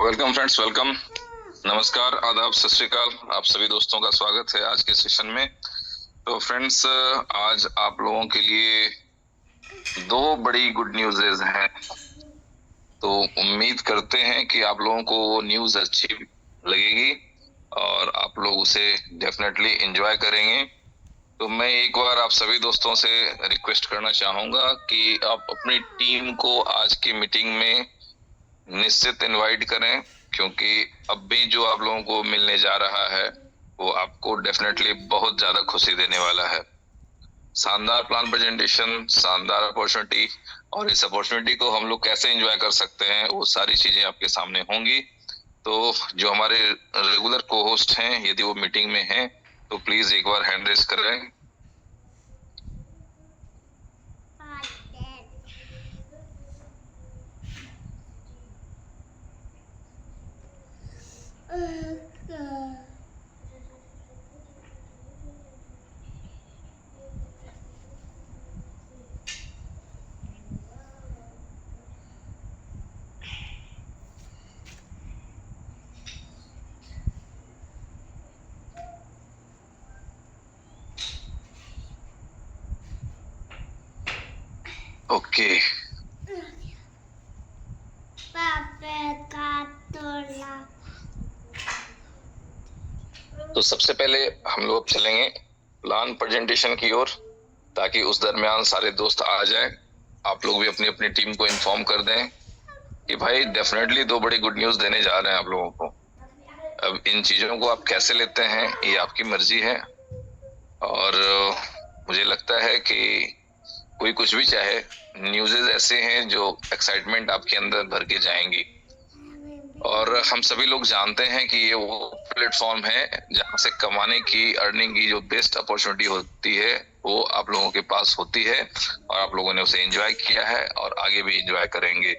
Welcome friends, welcome. नमस्कार, आदाब, सत श्री अकाल। आप सभी दोस्तों का स्वागत है आज के सेशन में। तो फ्रेंड्स, आज आप लोगों के लिए दो बड़ी गुड न्यूज़ हैं। तो उम्मीद करते हैं कि आप लोगों को वो न्यूज़ अच्छी लगेगी और आप लोग उसे डेफिनेटली एंजॉय करेंगे। तो मैं एक बार आप सभी दोस्तों से रिक्वेस्ट करना चाहूंगा कि आप अपनी टीम को आज की मीटिंग में निश्चित इनवाइट करें, क्योंकि अब भी जो आप लोगों को मिलने जा रहा है वो आपको डेफिनेटली बहुत ज्यादा खुशी देने वाला है। शानदार प्लान प्रेजेंटेशन, शानदार अपॉर्चुनिटी, और इस अपॉर्चुनिटी को हम लोग कैसे एंजॉय कर सकते हैं वो सारी चीजें आपके सामने होंगी। तो जो हमारे रेगुलर को होस्ट हैं, यदि वो मीटिंग में हैं तो प्लीज एक बार हैंड रेज करें। ओके, तो सबसे पहले हम लोग चलेंगे प्लान प्रेजेंटेशन की ओर, ताकि उस दरमियान सारे दोस्त आ जाएं। आप लोग भी अपनी अपनी टीम को इन्फॉर्म कर दें कि भाई डेफिनेटली दो बड़ी गुड न्यूज़ देने जा रहे हैं आप लोगों को। अब इन चीजों को आप कैसे लेते हैं ये आपकी मर्जी है, और मुझे लगता है कि कोई कुछ भी चाहे, न्यूज़ेस ऐसे हैं जो एक्साइटमेंट आपके अंदर भर के जाएंगी। और हम सभी लोग जानते हैं कि ये वो प्लेटफॉर्म है जहां से कमाने की, अर्निंग की जो बेस्ट अपॉर्चुनिटी होती है वो आप लोगों के पास होती है, और आप लोगों ने उसे एंजॉय किया है और आगे भी एंजॉय करेंगे।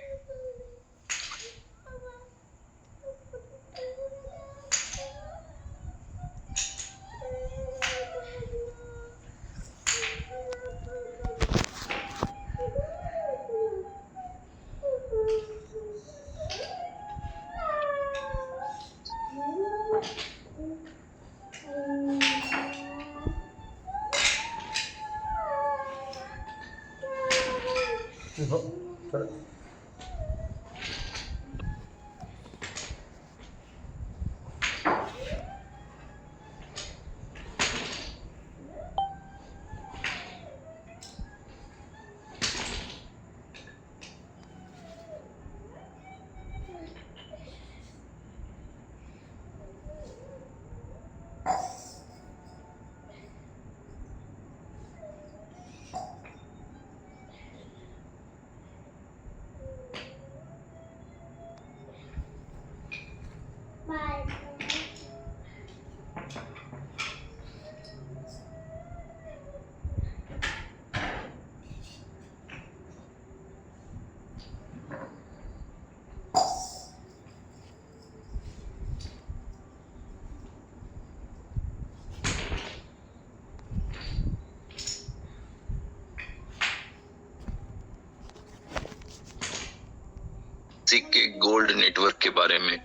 के गोल्ड नेटवर्क के बारे में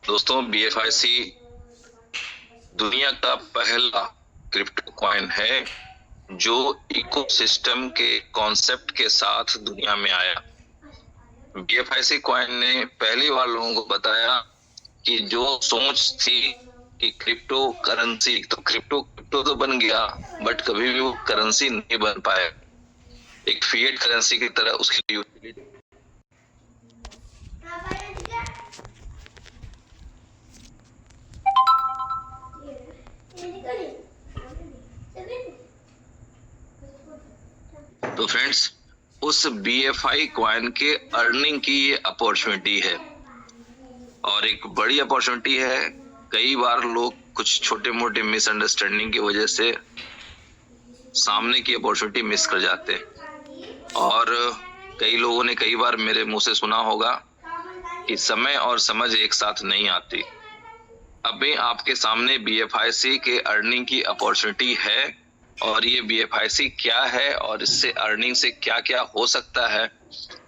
दोस्तों, BFIC दुनिया का पहला क्रिप्टो कॉइन है जो इकोसिस्टम के कॉन्सेप्ट के साथ दुनिया में आया। BFIC कॉइन ने पहली बार लोगों को बताया कि जो सोच थी कि क्रिप्टो करेंसी, तो क्रिप्टो तो बन गया, बट कभी भी वो करेंसी नहीं बन पाया। एक फिएट करेंसी की तरह उसकी यूटिलिटी तो फ्रेंड्स, उस BFI कॉइन के अर्निंग की ये अपॉर्चुनिटी है, और एक बड़ी अपॉर्चुनिटी है। कई बार लोग कुछ छोटे मोटे मिसअंडरस्टैंडिंग की वजह से सामने की अपॉर्चुनिटी मिस कर जाते हैं, और कई लोगों ने कई बार मेरे मुंह से सुना होगा कि समय और समझ एक साथ नहीं आती। अभी आपके सामने BFIC के अर्निंग की अपॉर्चुनिटी है, और ये BFIC क्या है और इससे अर्निंग से क्या क्या हो सकता है,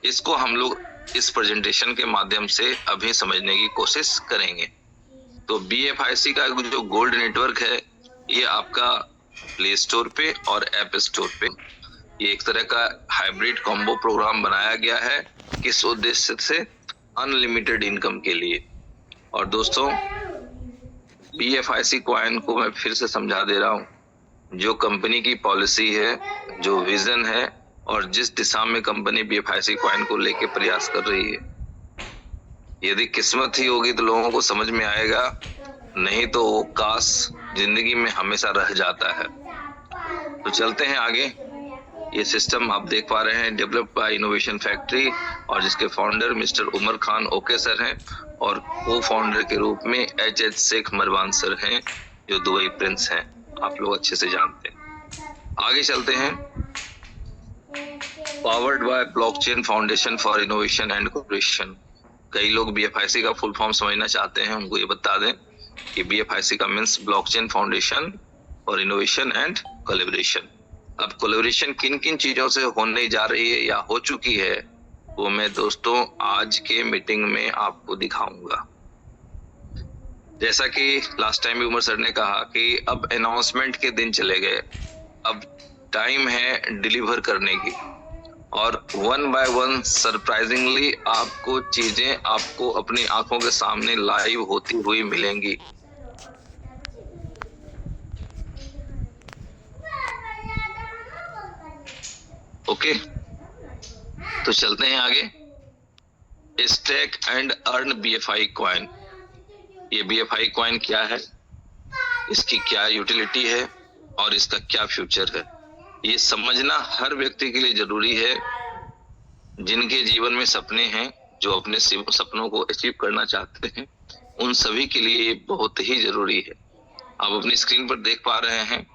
इसको हम लोग इस प्रेजेंटेशन के माध्यम से अभी समझने की कोशिश करेंगे। तो BFIC का जो गोल्ड नेटवर्क है, ये आपका प्ले स्टोर पे और ऐप स्टोर पे ये एक तरह का हाइब्रिड कॉम्बो प्रोग्राम बनाया गया है। किस उद्देश्य से? अनलिमिटेड इनकम के लिए। और दोस्तों, BFIC कॉइन को मैं फिर से समझा दे रहा हूँ, जो कंपनी की पॉलिसी है, जो विजन है और जिस दिशा में कंपनी BFIC कॉइन को लेके प्रयास कर रही है, यदि किस्मत ही होगी तो लोगों को समझ में आएगा, नहीं तो वो काश जिंदगी में हमेशा रह जाता है। तो चलते हैं आगे। ये सिस्टम आप देख पा रहे हैं, डेवलप्ड बाय इनोवेशन फैक्ट्री, और जिसके founder mister Umar Khan okay sir हैं, और को फाउंडर के रूप में HH शेख मरवान सर हैं, जो दुबई प्रिंस हैं, आप लोग अच्छे से जानते हैं। आगे चलते हैं। Powered by blockchain foundation for innovation and collaboration. कई लोग BFIC का फुल फॉर्म समझना चाहते हैं, उनको ये बता दें कि BFIC का means blockchain foundation for innovation and collaboration. अब कोलैबोरेशन किन किन चीजों से होने जा रही है या हो चुकी है, वो मैं दोस्तों आज के मीटिंग में आपको दिखाऊंगा। जैसा कि लास्ट टाइम भी उमर सर ने कहा कि अब अनाउंसमेंट के दिन चले गए, अब टाइम है डिलीवर करने की, और वन बाय वन सरप्राइजिंगली आपको चीजें आपको अपनी आंखों के सामने लाइव होती हुई मिलेंगी। ओके, तो चलते हैं आगे। Stake and earn BFI coin. ये BFI कॉइन क्या है, इसकी क्या यूटिलिटी है और इसका क्या फ्यूचर है, ये समझना हर व्यक्ति के लिए जरूरी है। जिनके जीवन में सपने हैं, जो अपने सपनों को अचीव करना चाहते हैं, उन सभी के लिए ये बहुत ही जरूरी है। आप अपनी स्क्रीन पर देख पा रहे हैं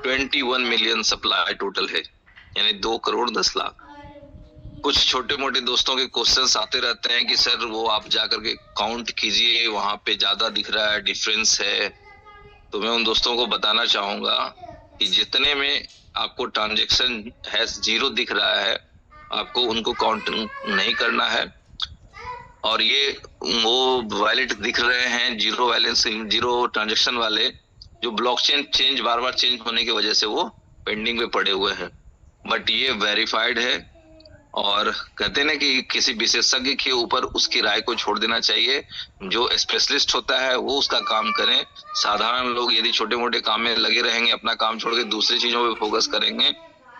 21 मिलियन सप्लाई टोटल है, यानी 2 करोड़ 10 लाख। कुछ छोटे मोटे दोस्तों के क्वेश्चंस आते रहते हैं कि सर वो आप जाकर के काउंट कीजिए, वहां पे ज्यादा दिख रहा है, डिफरेंस है। तो मैं उन दोस्तों को बताना चाहूंगा कि जितने में आपको ट्रांजैक्शन है 0 दिख रहा है, आपको उनको काउंट नहीं करना है। और ये वो वैलेट दिख रहे हैं 0 बैलेंस 0 ट्रांजैक्शन वाले, जो ब्लॉकचेन चेंज बार बार चेंज होने की वजह से वो पेंडिंग पे पड़े हुए हैं, बट ये वेरीफाइड है। और कहते हैं ना कि किसी विशेषज्ञ के ऊपर उसकी राय को छोड़ देना चाहिए, जो स्पेशलिस्ट होता है वो उसका काम करें। साधारण लोग यदि छोटे मोटे काम में लगे रहेंगे, अपना काम छोड़ के दूसरी चीजों पे फोकस करेंगे,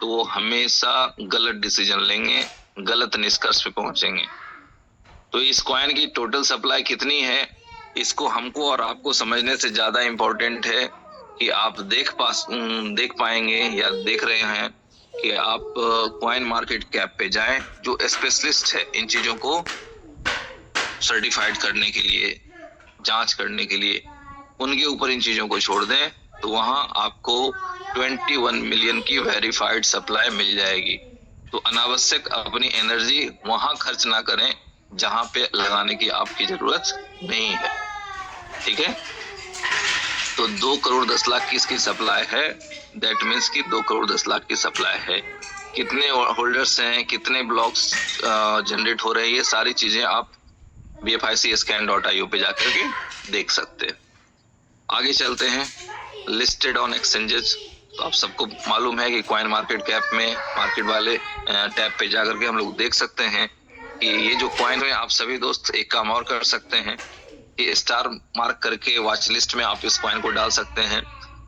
तो वो हमेशा गलत डिसीजन लेंगे, गलत निष्कर्ष पे पहुंचेंगे। तो इस कॉइन की टोटल सप्लाई कितनी है, इसको हमको और आपको समझने से ज्यादा इम्पोर्टेंट है कि आप देख पाएंगे या देख रहे हैं कि आप कॉइन मार्केट कैप पे जाएं, जो स्पेशलिस्ट है इन चीजों को सर्टिफाइड करने के लिए, जांच करने के लिए, उनके ऊपर इन चीजों को छोड़ दें, तो वहां आपको 21 मिलियन की वेरीफाइड सप्लाई मिल जाएगी। तो अनावश्यक अपनी एनर्जी वहां खर्च ना करें जहां पे लगाने की आपकी जरूरत नहीं है, ठीक है। तो 2 करोड़ 10 लाख की इसकी सप्लाई है, दैट मीन्स कि 2 करोड़ 10 लाख की सप्लाई है। कितने होल्डर्स हैं, कितने ब्लॉक्स जनरेट हो रहे हैं, ये सारी चीजें आप BFICScan.io पे जाकर के देख सकते हैं। आगे चलते हैं। लिस्टेड ऑन एक्सचेंजेस, तो आप सबको मालूम है कि कॉइन मार्केट कैप में मार्केट वाले टैब पे जाकर के हम लोग देख सकते हैं कि ये जो कॉइन है, आप सभी दोस्त एक काम और कर सकते हैं कि स्टार मार्क करके वॉच लिस्ट में आप इस कॉइन को डाल सकते हैं।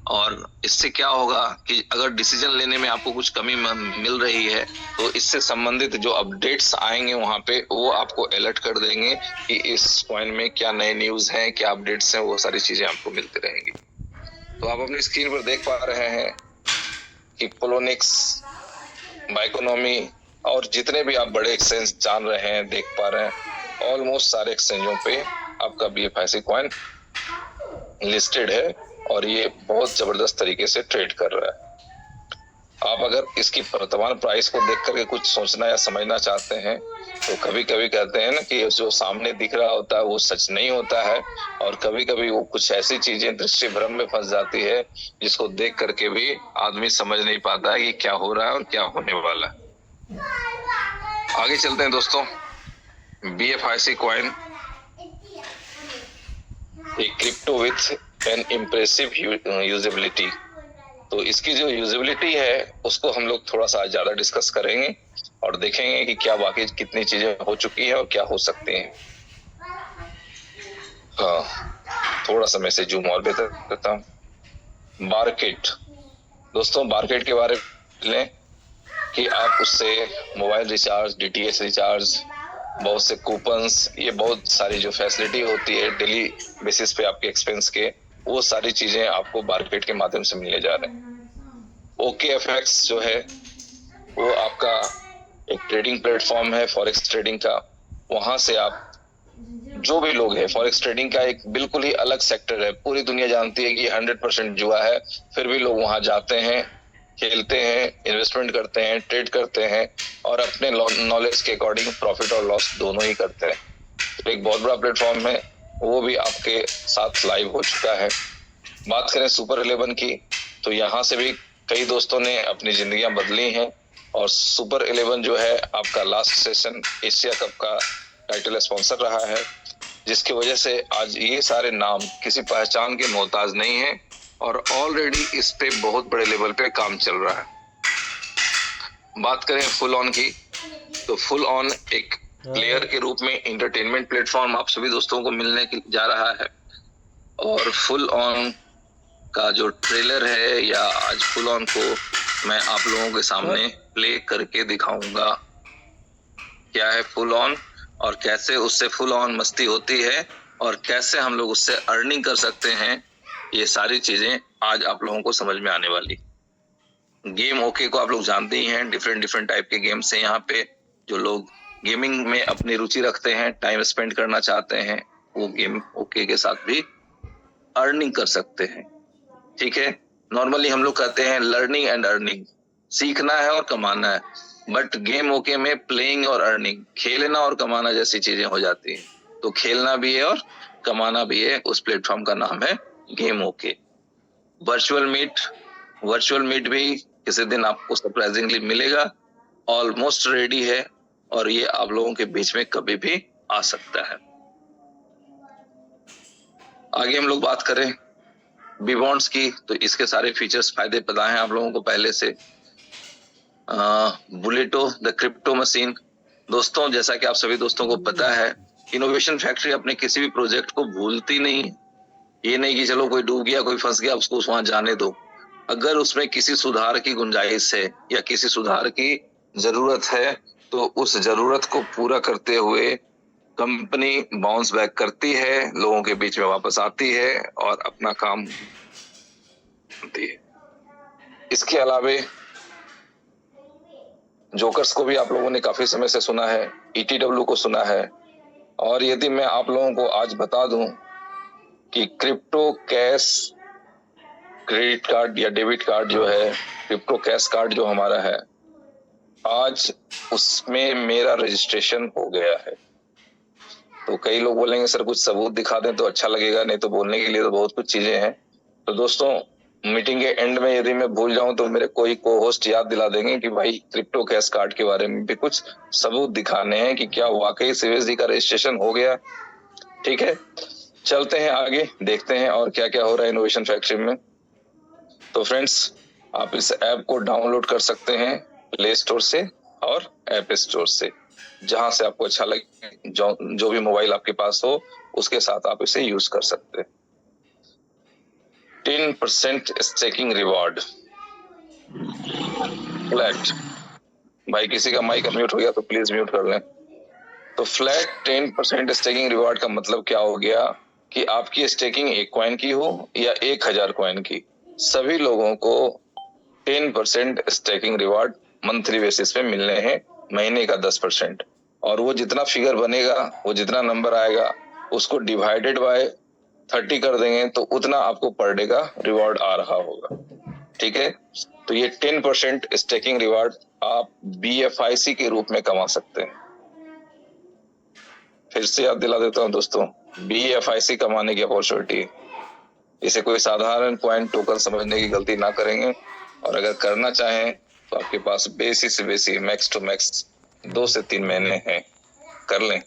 और इससे क्या होगा कि अगर डिसीजन लेने में आपको कुछ कमी मिल रही है, तो इससे संबंधित जो अपडेट्स आएंगे वहां पे, वो आपको अलर्ट कर देंगे कि इस कॉइन में क्या नए न्यूज हैं, क्या अपडेट्स हैं, वो सारी चीजें आपको मिलती रहेंगी। तो आप अपनी स्क्रीन पर देख पा रहे हैं कि पोलोनिक्स, बाइकोनॉमी और जितने भी आप बड़े एक्सचेंज जान रहे हैं, देख पा रहे हैं, ऑलमोस्ट सारे एक्सचेंजों पे आपका BFIC कॉइन लिस्टेड है और ये बहुत जबरदस्त तरीके से ट्रेड कर रहा है। आप अगर इसकी वर्तमान प्राइस को देख करके कुछ सोचना या समझना चाहते हैं, तो कभी कभी कहते हैं ना कि जो सामने दिख रहा होता है वो सच नहीं होता है, और कभी कभी वो कुछ ऐसी चीजें दृष्टि भ्रम में फंस जाती है जिसको देख करके भी आदमी समझ नहीं पाता है कि क्या हो रहा है और क्या होने वाला है। आगे चलते हैं दोस्तों। BFIC coin, a crypto with an impressive usability। तो इसकी जो यूजेबिलिटी है उसको हम लोग थोड़ा सा ज्यादा डिस्कस करेंगे और देखेंगे कि क्या बाकी कितनी चीजें हो चुकी हैं और क्या हो सकती हैं। हाँ, थोड़ा सा मैं इसे जूम और बेहतर करता हूँ। मार्केट, दोस्तों मार्केट के बारे में लें कि आप उससे मोबाइल रिचार्ज, DTH रिचार्ज, बहुत से कूपन्स, ये बहुत सारी जो फैसिलिटी होती है डेली बेसिस पे आपके एक्सपेंस के, वो सारी चीजें आपको मार्केट के माध्यम से मिलने जा रहे हैं। OKFX जो है वो आपका एक ट्रेडिंग प्लेटफॉर्म है फॉरेक्स ट्रेडिंग का। वहां से आप जो भी लोग हैं, फॉरेक्स ट्रेडिंग का एक बिल्कुल ही अलग सेक्टर है। पूरी दुनिया जानती है कि 100% जुआ है, फिर भी लोग वहां जाते हैं, खेलते हैं, इन्वेस्टमेंट करते हैं, ट्रेड करते हैं और अपने नॉलेज के अकॉर्डिंग प्रॉफिट और लॉस दोनों ही करते हैं। तो एक बहुत बड़ा प्लेटफॉर्म है, वो भी आपके साथ लाइव हो चुका है। बात करें सुपर 11 की, तो यहाँ से भी कई दोस्तों ने अपनी जिंदगियां बदली हैं और सुपर 11 जो है आपका लास्ट सेशन एशिया कप का टाइटल स्पॉन्सर रहा है, जिसकी वजह से आज ये सारे नाम किसी पहचान के मोहताज नहीं है और ऑलरेडी इस पे बहुत बड़े लेवल पे काम चल रहा है। बात करें फुल ऑन की, तो फुल ऑन एक प्लेयर के रूप में एंटरटेनमेंट प्लेटफॉर्म आप सभी दोस्तों को मिलने जा रहा है और फुल ऑन का जो ट्रेलर है या आज फुल ऑन को मैं आप लोगों के सामने प्ले करके दिखाऊंगा। क्या है फुल ऑन और कैसे उससे फुल ऑन मस्ती होती है और कैसे हम लोग उससे अर्निंग कर सकते हैं, ये सारी चीजें आज आप लोगों को समझ में आने वाली। गेम ओके को आप लोग जानते ही हैं, डिफरेंट टाइप के गेम्स हैं यहाँ पे। जो लोग गेमिंग में अपनी रुचि रखते हैं, टाइम स्पेंड करना चाहते हैं, वो गेम ओके के साथ भी अर्निंग कर सकते हैं। ठीक है, नॉर्मली हम लोग कहते हैं लर्निंग एंड अर्निंग, सीखना है और कमाना है, बट गेम ओके में प्लेइंग और अर्निंग, खेलना और कमाना जैसी चीजें हो जाती हैं। तो खेलना भी है और कमाना भी है। उस प्लेटफॉर्म का नाम है गेम ओके। वर्चुअल मीट भी किसी दिन आपको सरप्राइजिंगली मिलेगा, ऑलमोस्ट रेडी है और ये आप लोगों के बीच में कभी भी आ सकता है। आगे हम लोग बात करें बीबॉन्ड्स की, तो इसके सारे फीचर्स फायदे पता है आप लोगों को पहले से। बुलेटो द क्रिप्टो मशीन, दोस्तों जैसा कि आप सभी दोस्तों को पता है, इनोवेशन फैक्ट्री अपने किसी भी प्रोजेक्ट को भूलती नहीं। ये नहीं कि चलो कोई डूब गया, कोई फंस गया, उसको वहां जाने दो। अगर उसमें किसी सुधार की गुंजाइश है या किसी सुधार की जरूरत है तो उस जरूरत को पूरा करते हुए कंपनी बाउंस बैक करती है, लोगों के बीच में वापस आती है और अपना काम करती है। इसके अलावे जोकर्स को भी आप लोगों ने काफी समय से सुना है, ETW को सुना है, और यदि मैं आप लोगों को आज बता दूं कि क्रिप्टो कैश क्रेडिट कार्ड या डेबिट कार्ड जो है, क्रिप्टो कैश कार्ड जो हमारा है, आज उसमें मेरा रजिस्ट्रेशन हो गया है। तो कई लोग बोलेंगे सर कुछ सबूत दिखा दें तो अच्छा लगेगा, नहीं तो बोलने के लिए तो बहुत कुछ चीजें हैं। तो दोस्तों मीटिंग के एंड में यदि मैं भूल जाऊं तो मेरे कोई को होस्ट याद दिला देंगे कि भाई क्रिप्टो कैश कार्ड के बारे में भी कुछ सबूत दिखाने हैं कि क्या वाकई CVSD का रजिस्ट्रेशन हो गया। ठीक है, चलते हैं आगे, देखते हैं और क्या क्या हो रहा है इनोवेशन फैक्ट्री में। तो फ्रेंड्स, आप इस ऐप को डाउनलोड कर सकते हैं प्ले स्टोर से और ऐप स्टोर से, जहां से आपको अच्छा लगे, जो भी मोबाइल आपके पास हो उसके साथ आप इसे यूज कर सकते हैं। 10% स्टेकिंग रिवॉर्ड फ्लैट, भाई किसी का माइक म्यूट हो गया तो प्लीज म्यूट कर लें। तो फ्लैट 10% स्टेकिंग रिवॉर्ड का मतलब क्या हो गया कि आपकी स्टेकिंग 1 कॉइन की हो या 1000 कॉइन की, सभी लोगों को 10% स्टेकिंग रिवॉर्ड मंथली बेसिस पे मिलने हैं, महीने का 10%। और वो जितना फिगर बनेगा, वो जितना नंबर आएगा, उसको डिवाइडेड बाय 30 कर देंगे तो उतना आपको पर डे का रिवॉर्ड आ रहा होगा। ठीक है, तो ये 10% स्टेकिंग रिवॉर्ड आप BFIC के रूप में कमा सकते हैं। फिर से याद दिला देता हूं दोस्तों, BFIC कमाने की अपॉर्चुनिटी, इसे कोई साधारण कॉइन टोकन समझने की गलती ना करेंगे, और अगर करना चाहें तो आपके पास बेसी से बेसी मैक्स टू मैक्स 2 से 3 महीने हैं। कर लें,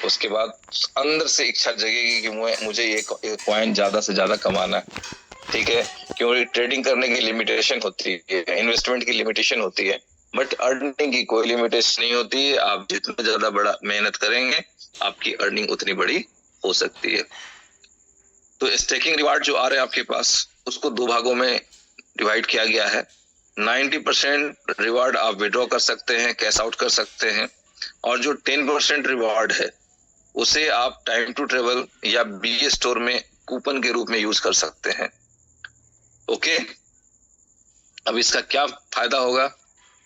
उसके बाद अंदर से इच्छा जगेगी कि मुझे ये कॉइन ज्यादा से ज्यादा कमाना है। ठीक है, क्योंकि ट्रेडिंग करने की लिमिटेशन होती है, इन्वेस्टमेंट की लिमिटेशन होती है, बट अर्निंग की कोई लिमिटेशन नहीं होती है। आप जितना ज्यादा बड़ा मेहनत करेंगे, आपकी अर्निंग उतनी बड़ी हो सकती है। तो स्टेकिंग रिवार्ड जो आ रहे हैं आपके पास, उसको 2 भागों में डिवाइड किया गया है। 90% रिवार्ड आप विड्रॉ कर सकते हैं, कैश आउट कर सकते हैं, और जो 10% रिवार्ड है उसे आप टाइम टू ट्रेवल या बीए स्टोर में कूपन के रूप में यूज कर सकते हैं। ओके, अब इसका क्या फायदा होगा?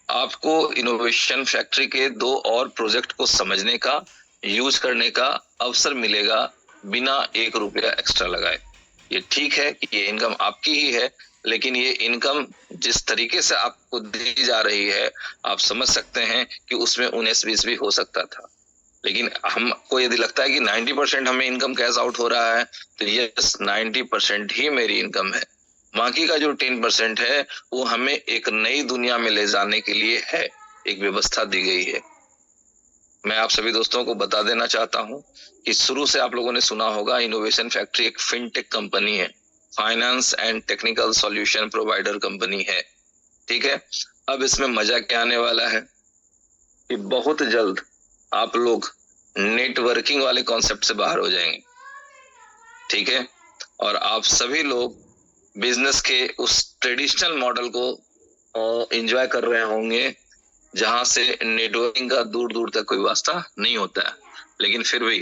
आपको इनोवेशन फैक्ट्री के 2 और प्रोजेक्ट को समझने का, यूज करने का अवसर मिलेगा बिना 1 रुपया एक्स्ट्रा लगाए। ये ठीक है कि ये इनकम आपकी ही है, लेकिन ये इनकम जिस तरीके से आपको दी जा रही है, आप समझ सकते हैं कि उसमें 19-20 भी हो सकता था। लेकिन हमको यदि लगता है कि 90% हमें इनकम कैश आउट हो रहा है, तो ये 90% ही मेरी इनकम है। बाकी का जो 10% है वो हमें एक नई दुनिया में ले जाने के लिए है, एक व्यवस्था दी गई है। मैं आप सभी दोस्तों को बता देना चाहता हूं कि शुरू से आप लोगों ने सुना होगा, इनोवेशन फैक्ट्री एक फिनटेक कंपनी है, finance and technical solution provider company है। ठीक है, अब इसमें मजा क्या आने वाला है कि बहुत जल्द आप लोग नेटवर्किंग वाले कॉन्सेप्ट से बाहर हो जाएंगे। ठीक है, और आप सभी लोग बिजनेस के उस ट्रेडिशनल मॉडल को एंजॉय कर रहे होंगे, जहां से नेटवर्किंग का दूर दूर तक कोई वास्ता नहीं होता है। लेकिन फिर भी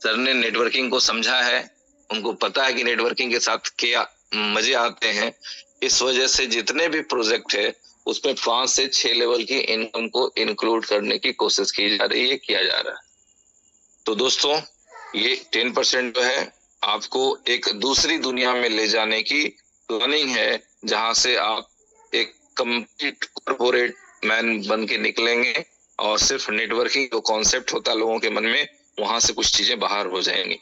सर ने नेटवर्किंग को समझा है, उनको पता है कि नेटवर्किंग के साथ क्या मजे आते हैं। इस वजह से जितने भी प्रोजेक्ट है उसमें 5 से 6 लेवल की इनकम को इंक्लूड करने की कोशिश की जा रही है, किया जा रहा है। तो दोस्तों, ये 10% जो है आपको एक दूसरी दुनिया में ले जाने की प्लानिंग है, जहां से आप एक कंप्लीट कॉर्पोरेट मैन बन के निकलेंगे और सिर्फ नेटवर्किंग जो कॉन्सेप्ट होता है लोगों के मन में, वहां से कुछ चीजें बाहर हो जाएंगी।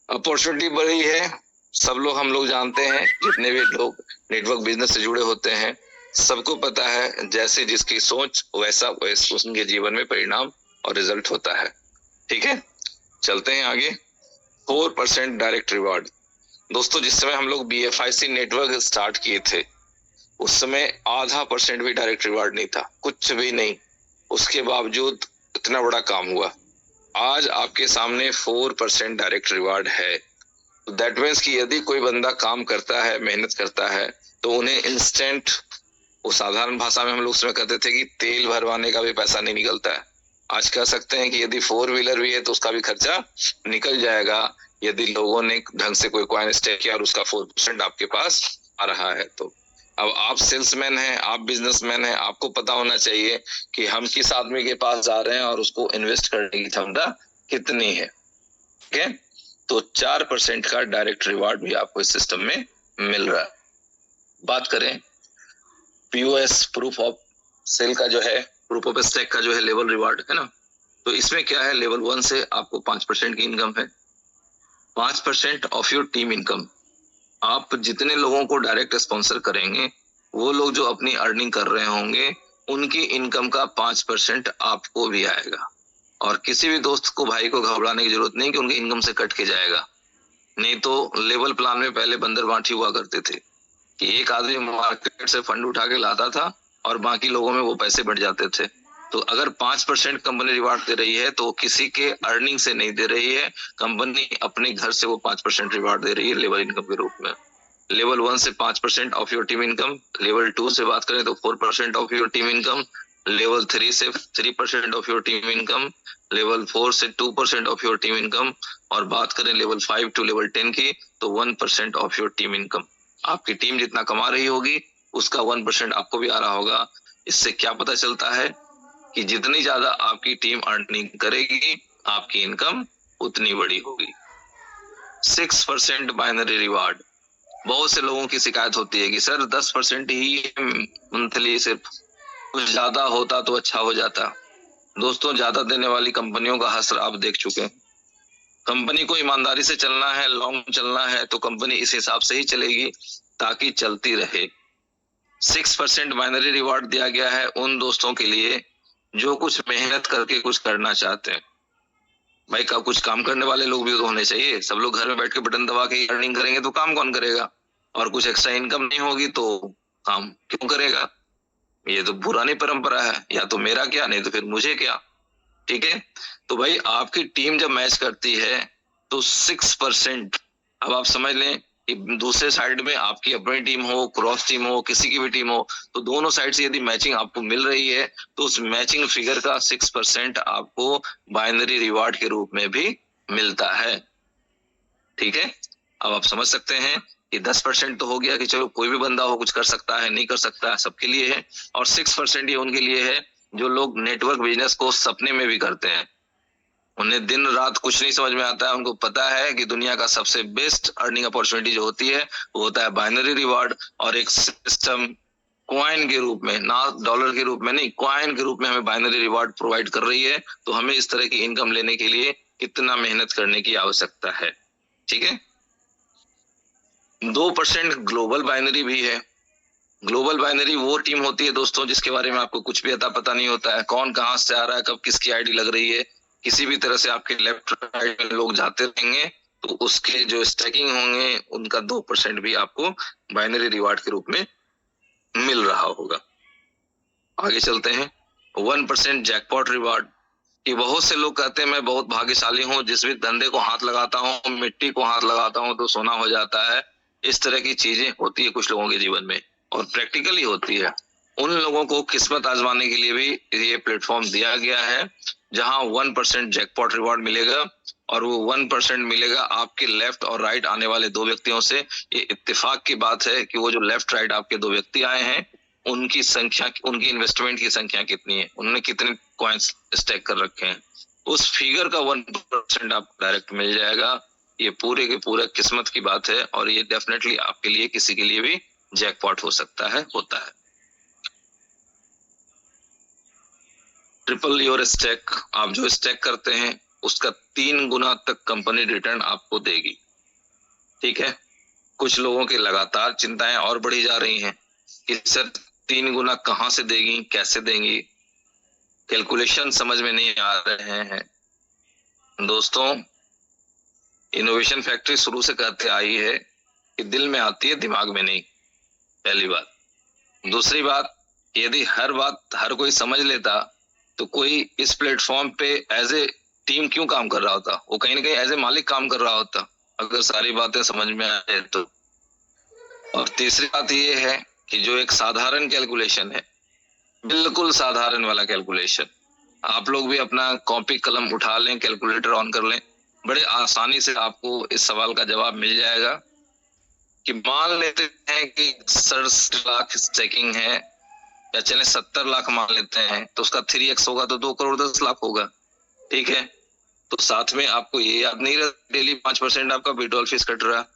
अपॉर्चुनिटी बड़ी है, सब लोग हम लोग जानते हैं, जितने भी लोग नेटवर्क बिजनेस से जुड़े होते हैं सबको पता है, जैसे जिसकी सोच वैसा उसके जीवन में परिणाम और रिजल्ट होता है। ठीक है, चलते हैं आगे। 4% डायरेक्ट रिवार्ड। दोस्तों, जिस समय हम लोग BFIC नेटवर्क स्टार्ट किए थे, उस समय आधा % भी डायरेक्ट रिवार्ड नहीं था, कुछ भी नहीं। उसके बावजूद इतना बड़ा काम हुआ। आज आपके सामने 4% डायरेक्ट रिवार्ड है। दैट मीन्स कि यदि कोई बंदा काम करता है, मेहनत करता है, तो उन्हें इंस्टेंट, वो साधारण भाषा में हम लोग उसमें कहते थे कि तेल भरवाने का भी पैसा नहीं निकलता है। आज कह सकते हैं कि यदि 4 व्हीलर भी है तो उसका भी खर्चा निकल जाएगा, यदि लोगों ने ढंग से कोई कॉइन स्टेक किया और उसका 4% आपके पास आ रहा है। तो अब आप सेल्समैन हैं, आप बिजनेसमैन हैं, आपको पता होना चाहिए कि हम किस आदमी के पास जा रहे हैं और उसको इन्वेस्ट करने की क्षमता कितनी है। ठीक है, तो 4% का डायरेक्ट रिवार्ड भी आपको इस सिस्टम में मिल रहा है। बात करें POS, प्रूफ ऑफ सेल का जो है, प्रूफ ऑफ स्टेक का जो है लेवल रिवार्ड है ना, तो इसमें क्या है, लेवल 1 से आपको 5% की इनकम है। 5% ऑफ योर टीम इनकम। आप जितने लोगों को डायरेक्ट स्पॉन्सर करेंगे, वो लोग जो अपनी अर्निंग कर रहे होंगे, उनकी इनकम का 5% आपको भी आएगा। और किसी भी दोस्त को, भाई को घबराने की जरूरत नहीं कि उनकी इनकम से कट के जाएगा। नहीं तो लेवल प्लान में पहले बंदर बांटी हुआ करते थे कि एक आदमी मार्केट से फंड उठा के लाता था और बाकी लोगों में वो पैसे बढ़ जाते थे। तो अगर 5% कंपनी रिवार्ड दे रही है तो किसी के अर्निंग से नहीं दे रही है, कंपनी अपने घर से वो 5% रिवार्ड दे रही है लेवल इनकम के रूप में। लेवल 1 से 5% of your team income, level 2 से बात करें तो 4% of your team income, level 3 से 3% of your team income, level 4 से 2% ऑफ योर टीम इनकम, और बात करें लेवल 5 टू लेवल 10 की तो 1% ऑफ योर टीम इनकम। आपकी टीम जितना कमा रही होगी उसका 1% आपको भी आ रहा होगा। इससे क्या पता चलता है कि जितनी ज्यादा आपकी टीम अर्निंग करेगी, आपकी इनकम उतनी बड़ी होगी। 6% बाइनरी रिवार्ड। बहुत से लोगों की शिकायत होती है कि सर 10% ही मंथली, सिर्फ कुछ ज्यादा होता तो अच्छा हो जाता। दोस्तों, ज्यादा देने वाली कंपनियों का हश्र आप देख चुके। कंपनी को ईमानदारी से चलना है, लॉन्ग चलना है, तो कंपनी इस हिसाब से ही चलेगी ताकि चलती रहे। 6% बाइनरी रिवार्ड दिया गया है उन दोस्तों के लिए जो कुछ मेहनत करके कुछ करना चाहते हैं। भाई का कुछ काम करने वाले लोग भी तो होने चाहिए। सब लोग घर में बैठ के बटन दबा के अर्निंग करेंगे तो काम कौन करेगा? और कुछ एक्स्ट्रा इनकम नहीं होगी तो काम क्यों करेगा? ये तो पुरानी परंपरा है, या तो मेरा क्या नहीं तो फिर मुझे क्या। ठीक है, तो भाई आपकी टीम जब मैच करती है तो 6%, अब आप समझ लें कि दूसरे साइड में आपकी अपनी टीम हो, क्रॉस टीम हो, किसी की भी टीम हो, तो दोनों साइड से यदि मैचिंग आपको मिल रही है तो उस मैचिंग फिगर का 6% आपको बाइनरी रिवार्ड के रूप में भी मिलता है। ठीक है, अब आप समझ सकते हैं कि 10% तो हो गया कि चलो कोई भी बंदा हो, कुछ कर सकता है, नहीं कर सकता है, सबके लिए है। और 6% ये उनके लिए है जो लोग नेटवर्क बिजनेस को सपने में भी करते हैं। उन्हें दिन रात कुछ नहीं समझ में आता है, उनको पता है कि दुनिया का सबसे बेस्ट अर्निंग अपॉर्चुनिटी जो होती है वो होता है बाइनरी रिवार्ड, और एक सिस्टम कॉइन के रूप में, ना डॉलर के रूप में नहीं, कॉइन के रूप में हमें बाइनरी रिवार्ड प्रोवाइड कर रही है। तो हमें इस तरह की इनकम लेने के लिए कितना मेहनत करने की आवश्यकता है। ठीक है, 2% ग्लोबल बाइनरी भी है। ग्लोबल बाइनरी वो टीम होती है दोस्तों जिसके बारे में आपको कुछ भी पता नहीं होता है, कौन कहां से आ रहा है, कब किसकी आईडी लग रही है, किसी भी तरह से आपके लेफ्ट राइट में लोग जाते रहेंगे तो उसके जो स्टैकिंग होंगे उनका 2% भी आपको बाइनरी रिवार्ड के रूप में मिल रहा होगा। आगे चलते हैं, 1% जैकपॉट रिवार्ड। कि बहुत से लोग कहते हैं मैं बहुत भाग्यशाली हूँ, जिस भी धंधे को हाथ लगाता हूँ, मिट्टी को हाथ लगाता हूँ तो सोना हो जाता है। इस तरह की चीजें होती है कुछ लोगों के जीवन में और प्रैक्टिकली होती है। उन लोगों को किस्मत आजमाने के लिए भी ये प्लेटफॉर्म दिया गया है जहां 1% जैकपॉट रिवॉर्ड मिलेगा, और वो 1% मिलेगा आपके लेफ्ट और राइट आने वाले दो व्यक्तियों से। ये इत्तेफाक की बात है कि वो जो लेफ्ट राइट आपके दो व्यक्ति आए हैं उनकी संख्या, उनकी इन्वेस्टमेंट की संख्या कितनी है, उन्होंने कितने कॉइन्स स्टैक कर रखे हैं, उस फिगर का 1% आपको डायरेक्ट मिल जाएगा। ये पूरे के पूरे किस्मत की बात है और ये डेफिनेटली आपके लिए, किसी के लिए भी जैकपॉट हो सकता है, होता है। ट्रिपल योर स्टैक, आप जो स्टैक करते हैं उसका 3 गुना तक कंपनी रिटर्न आपको देगी। ठीक है, कुछ लोगों की लगातार चिंताएं और बढ़ी जा रही हैं कि सर 3 गुना कहां से देगी, कैसे देंगी, कैलकुलेशन समझ में नहीं आ रहे हैं। दोस्तों, इनोवेशन फैक्ट्री शुरू से कहते आई है कि दिल में आती है, दिमाग में नहीं, पहली बात। दूसरी बात, यदि हर बात हर कोई समझ लेता तो कोई इस प्लेटफॉर्म पे एज ए टीम क्यों काम कर रहा होता, वो कहीं ना कहीं एज ए मालिक काम कर रहा होता, अगर सारी बातें समझ में आए तो। और तीसरी बात ये है कि जो एक साधारण कैलकुलेशन है, बिल्कुल साधारण वाला कैलकुलेशन, आप लोग भी अपना कॉपी कलम उठा लें, कैलकुलेटर ऑन कर लें, बड़े आसानी से आपको इस सवाल का जवाब मिल जाएगा कि मान लेते हैं कि 67 लाख स्टैकिंग है, या चले 70 लाख मान लेते हैं, तो उसका 3x होगा तो 2 करोड़ 10 लाख होगा। ठीक है, तो साथ में आपको ये याद नहीं रहता डेली 5% आपका विड्रॉल फीस कट रहा है।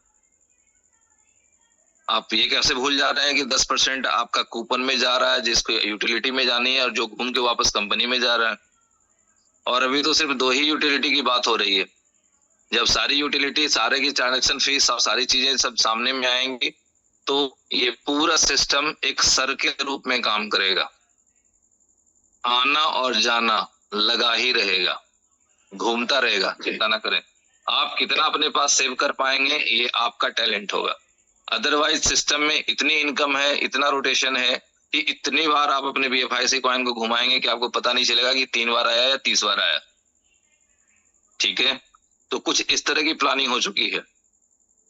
आप ये कैसे भूल जा रहे हैं कि 10% आपका कूपन में जा रहा है जिसको यूटिलिटी में जानी है और जो घूम के वापस कंपनी में जा रहा है। और अभी तो सिर्फ 2 ही यूटिलिटी की बात हो रही है। जब सारी यूटिलिटी, सारे की ट्रांजेक्शन फीस, सारी चीजें सब सामने में आएंगी तो ये पूरा सिस्टम एक सर के रूप में काम करेगा। आना और जाना लगा ही रहेगा, घूमता रहेगा, चिंता ना करें। आप कितना अपने पास सेव कर पाएंगे ये आपका टैलेंट होगा। अदरवाइज सिस्टम में इतनी इनकम है, इतना रोटेशन है कि इतनी बार आप अपने BFIC कॉइन को घुमाएंगे कि आपको पता नहीं चलेगा कि 3 बार आया या 30 बार आया। ठीक है, तो कुछ इस तरह की प्लानिंग हो चुकी है।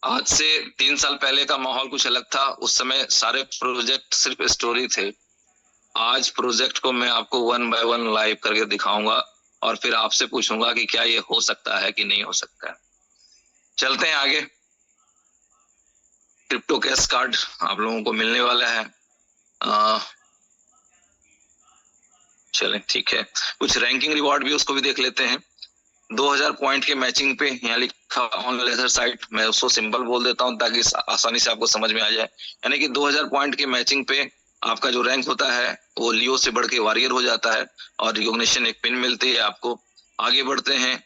आज से 3 साल पहले का माहौल कुछ अलग था, उस समय सारे प्रोजेक्ट सिर्फ स्टोरी थे। आज प्रोजेक्ट को मैं आपको 1 बाय 1 लाइव करके दिखाऊंगा और फिर आपसे पूछूंगा कि क्या ये हो सकता है कि नहीं हो सकता है। चलते हैं आगे। क्रिप्टो कैश कार्ड आप लोगों को मिलने वाला है। चलें, ठीक है, कुछ रैंकिंग रिवॉर्ड भी उसको भी देख लेते हैं। 2000 पॉइंट के मैचिंग पे यहाँ लिखा ऑन लेजर साइट, मैं उसको सिंपल बोल देता हूँ ताकि आसानी से आपको समझ में आ जाए। यानी कि 2000 पॉइंट के मैचिंग पे आपका जो रैंक होता है वो लियो से बढ़ के वॉरियर हो जाता है और रिकॉग्निशन एक पिन मिलती है आपको। आगे बढ़ते हैं,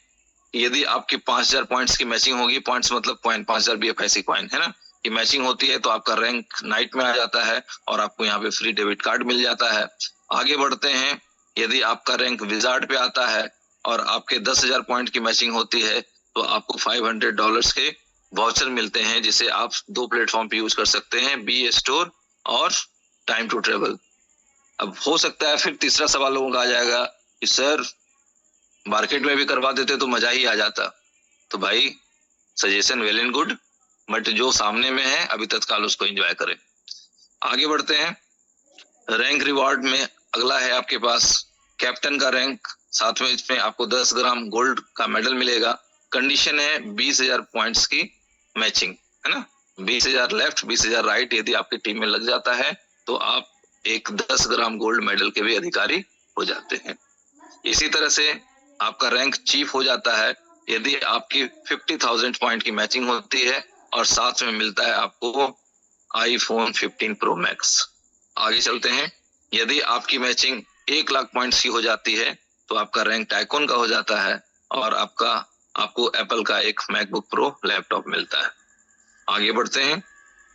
यदि आपके 5000 पॉइंट्स की मैचिंग होगी, पॉइंट्स मतलब कॉइन, 5000 BFIC कॉइन है ना, ये मैचिंग होती है तो आपका रैंक नाइट में आ जाता है और आपको यहाँ पे फ्री डेबिट कार्ड मिल जाता है। आगे बढ़ते हैं, यदि आपका रैंक विजार्ड पे आता है और आपके 10,000 पॉइंट की मैचिंग होती है तो आपको $500 के वाउचर मिलते हैं, जिसे आप 2 प्लेटफॉर्म पे यूज कर सकते हैं, बी स्टोर और टाइम टू ट्रेवल। अब हो सकता है फिर तीसरा सवाल लोगों का आ जाएगा कि सर मार्केट में भी करवा देते तो मजा ही आ जाता। तो भाई suggestion well and good, but जो सामने में है अभी तत्काल उसको एंजॉय करें। आगे बढ़ते हैं। रैंक रिवॉर्ड में अगला है आपके पास कैप्टन का रैंक, साथ में इसमें आपको 10 ग्राम गोल्ड का मेडल मिलेगा। कंडीशन है 20,000 पॉइंट्स की मैचिंग, है ना, 20,000 लेफ्ट 20,000 राइट यदि आपकी टीम में लग जाता है तो आप एक 10 ग्राम गोल्ड मेडल के भी अधिकारी हो जाते हैं। इसी तरह से आपका रैंक चीफ हो जाता है यदि आपकी 50,000 पॉइंट की मैचिंग होती है और साथ में मिलता है आपको iPhone 15 Pro Max। आगे चलते हैं। यदि आपकी मैचिंग 1 लाख पॉइंट्स की हो जाती है तो आपका रैंक टाइकॉन का हो जाता है और आपको एप्पल का एक मैकबुक प्रो लैपटॉप मिलता है। आगे बढ़ते हैं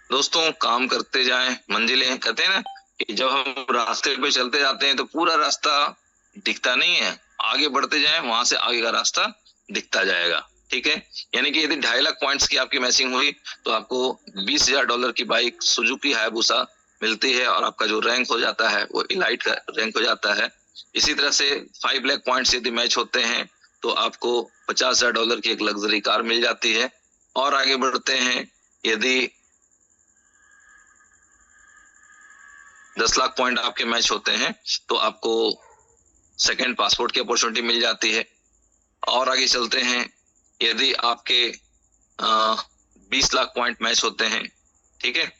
दोस्तों, काम करते जाएं मंजिलें, कहते हैं ना कि जब हम रास्ते पे चलते जाते हैं तो पूरा रास्ता दिखता नहीं है, आगे बढ़ते जाएं वहां से आगे का रास्ता दिखता जाएगा। ठीक है, यानी कि यदि 2.5 लाख पॉइंट्स की आपकी मैचिंग हुई तो आपको $20,000 की बाइक सुजुकी हायाबुसा मिलती है और आपका जो रैंक हो जाता है वो इलाइट का रैंक हो जाता है। इसी तरह से 5 लाख पॉइंट्स यदि मैच होते हैं तो आपको $50,000 की एक लग्जरी कार मिल जाती है। और आगे बढ़ते हैं, यदि 10 लाख पॉइंट आपके मैच होते हैं तो आपको सेकंड पासपोर्ट की अपॉर्चुनिटी मिल जाती है। और आगे चलते हैं, यदि आपके 20 लाख पॉइंट मैच होते हैं, ठीक है,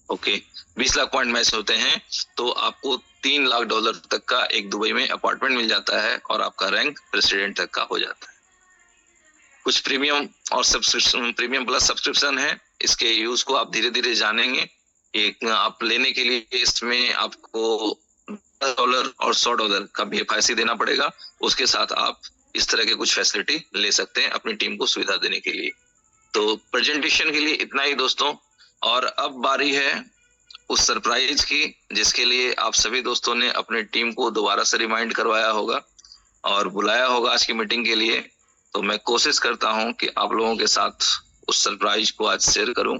ओके, 20 लाख पॉइंट मैच होते हैं तो आपको $3 लाख तक का एक दुबई में अपार्टमेंट मिल जाता है और आपका रैंक प्रेसिडेंट तक का हो जाता है। कुछ प्रीमियम और सब्सक्रिप्शन, प्रीमियम प्लस सब्सक्रिप्शन है, इसके यूज को आप धीरे धीरे जानेंगे। एक आप लेने के लिए इसमें आपको $10 और $100 का BFIC देना पड़ेगा, उसके साथ आप इस तरह के कुछ फैसिलिटी ले सकते हैं अपनी टीम को सुविधा देने के लिए। तो प्रेजेंटेशन के लिए इतना ही दोस्तों, और अब बारी है उस सरप्राइज की जिसके लिए आप सभी दोस्तों ने अपनी टीम को दोबारा से रिमाइंड करवाया होगा और बुलाया होगा आज की मीटिंग के लिए। तो मैं कोशिश करता हूं कि आप लोगों के साथ उस सरप्राइज को आज शेयर करूं।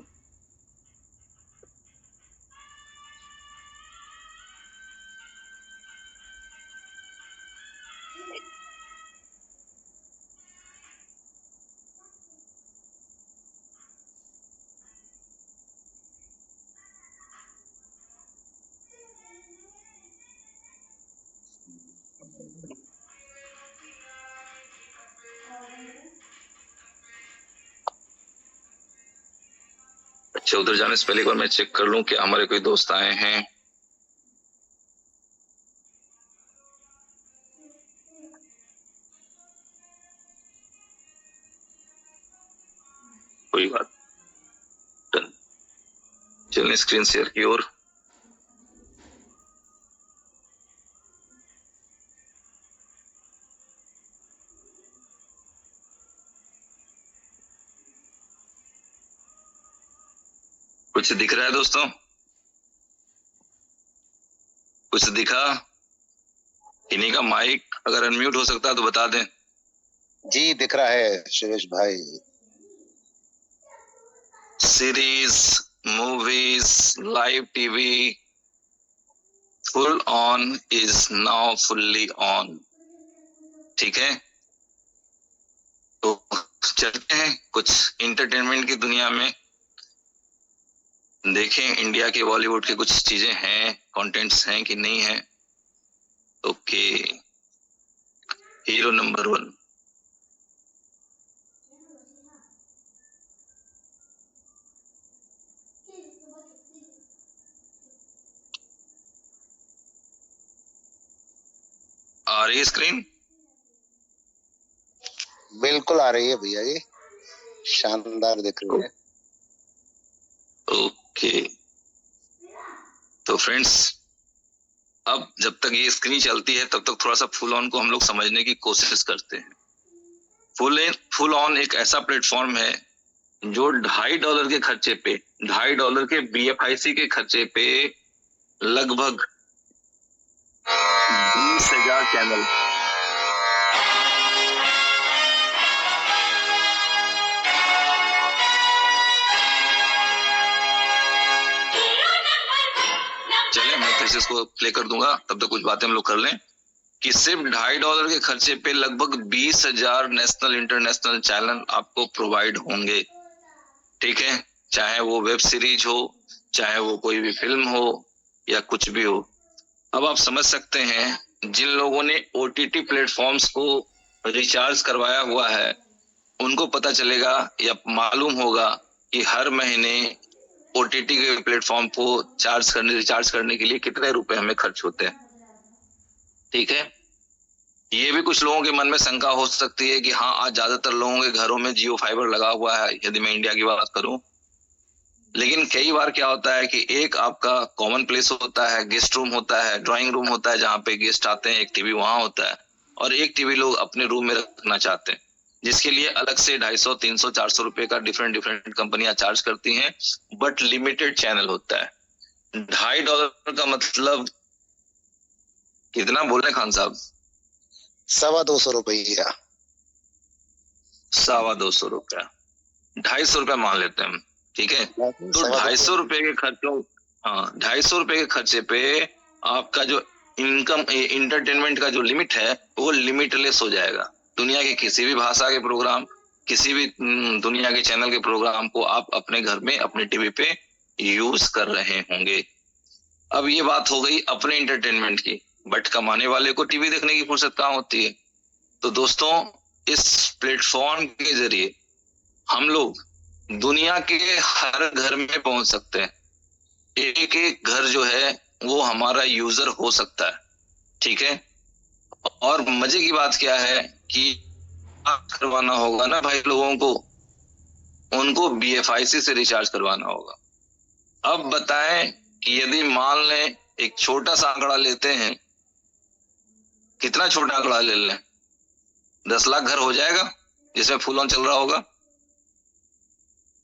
अच्छा, उधर जाने से पहले एक बार मैं चेक कर लूं कि हमारे कोई दोस्त आए हैं। कोई बात, चलिए स्क्रीन शेयर की ओर। कुछ दिख रहा है दोस्तों? कुछ दिखा? इन्हीं का माइक अगर अनम्यूट हो सकता है तो बता दें। जी दिख रहा है सुरेश भाई। Series, movies, live TV, full on is now fully on. ठीक है, तो चलते हैं कुछ इंटरटेनमेंट की दुनिया में, देखें इंडिया के बॉलीवुड के कुछ चीजें हैं, कंटेंट्स हैं कि नहीं है। ओके, हीरो नंबर 1, आ रही है स्क्रीन? बिल्कुल आ रही है भैया जी, शानदार दिख रही है। ओके, तो फ्रेंड्स अब जब तक ये स्क्रीन चलती है तब तक थोड़ा सा फुल ऑन को हम लोग समझने की कोशिश करते हैं। फुल ऑन एक ऐसा प्लेटफॉर्म है जो $2.5 के खर्चे पे, $2.5 के BFIC के खर्चे पे लगभग 20,000 चैनल। चले मैं फिर से इसको प्ले कर दूंगा, तब तक कुछ बातें हम लोग कर लें कि सिर्फ $2.5 के खर्चे पे लगभग 20,000 नेशनल इंटरनेशनल चैनल आपको प्रोवाइड होंगे। ठीक है, चाहे वो वेब सीरीज हो, चाहे वो कोई भी फिल्म हो या कुछ भी हो। अब आप समझ सकते हैं जिन लोगों ने OTT प्लेटफॉर्म्स को रिचार्ज करवाया हुआ है उनको पता चलेगा या मालूम होगा कि हर महीने OTT के प्लेटफॉर्म को रिचार्ज करने के लिए कितने रुपए हमें खर्च होते हैं। ठीक है, ये भी कुछ लोगों के मन में शंका हो सकती है कि हाँ, आज ज्यादातर लोगों के घरों में जियो फाइबर लगा हुआ है, यदि मैं इंडिया की बात करूं। लेकिन कई बार क्या होता है कि एक आपका कॉमन प्लेस होता है, गेस्ट रूम होता है, ड्राइंग रूम होता है, जहाँ पे गेस्ट आते हैं, एक टीवी वहां होता है, और एक टीवी लोग अपने रूम में रखना चाहते हैं, जिसके लिए अलग से 250, 300, 400 रुपए का डिफरेंट कंपनियां चार्ज करती हैं, बट लिमिटेड चैनल होता है। $2.5 का मतलब कितना बोल रहे खान साहब? 250 रुपया। 250 रुपया, 250 रुपया मान लेते हैं हम। ठीक है, तो 250 रुपए के खर्चों, हाँ, 250 रुपए के खर्चे पे आपका जो इनकम इंटरटेनमेंट का जो लिमिट है वो लिमिटलेस हो जाएगा। दुनिया के किसी भी भाषा के प्रोग्राम, किसी भी दुनिया के चैनल के प्रोग्राम को आप अपने घर में अपने टीवी पे यूज कर रहे होंगे। अब ये बात हो गई अपने इंटरटेनमेंट की, बट कमाने वाले को टीवी देखने की फुर्सत कहाँ होती है। तो दोस्तों, इस प्लेटफॉर्म के जरिए हम लोग दुनिया के हर घर में पहुंच सकते हैं। एक एक घर जो है वो हमारा यूजर हो सकता है। ठीक है, और मजे की बात क्या है कि करवाना होगा ना भाई लोगों को, उनको BFIC से रिचार्ज करवाना होगा। अब बताएं कि यदि मान लें एक छोटा सा आंकड़ा लेते हैं, कितना छोटा आंकड़ा ले लें, 10 लाख घर हो जाएगा जिसमें फुल ऑन चल रहा होगा?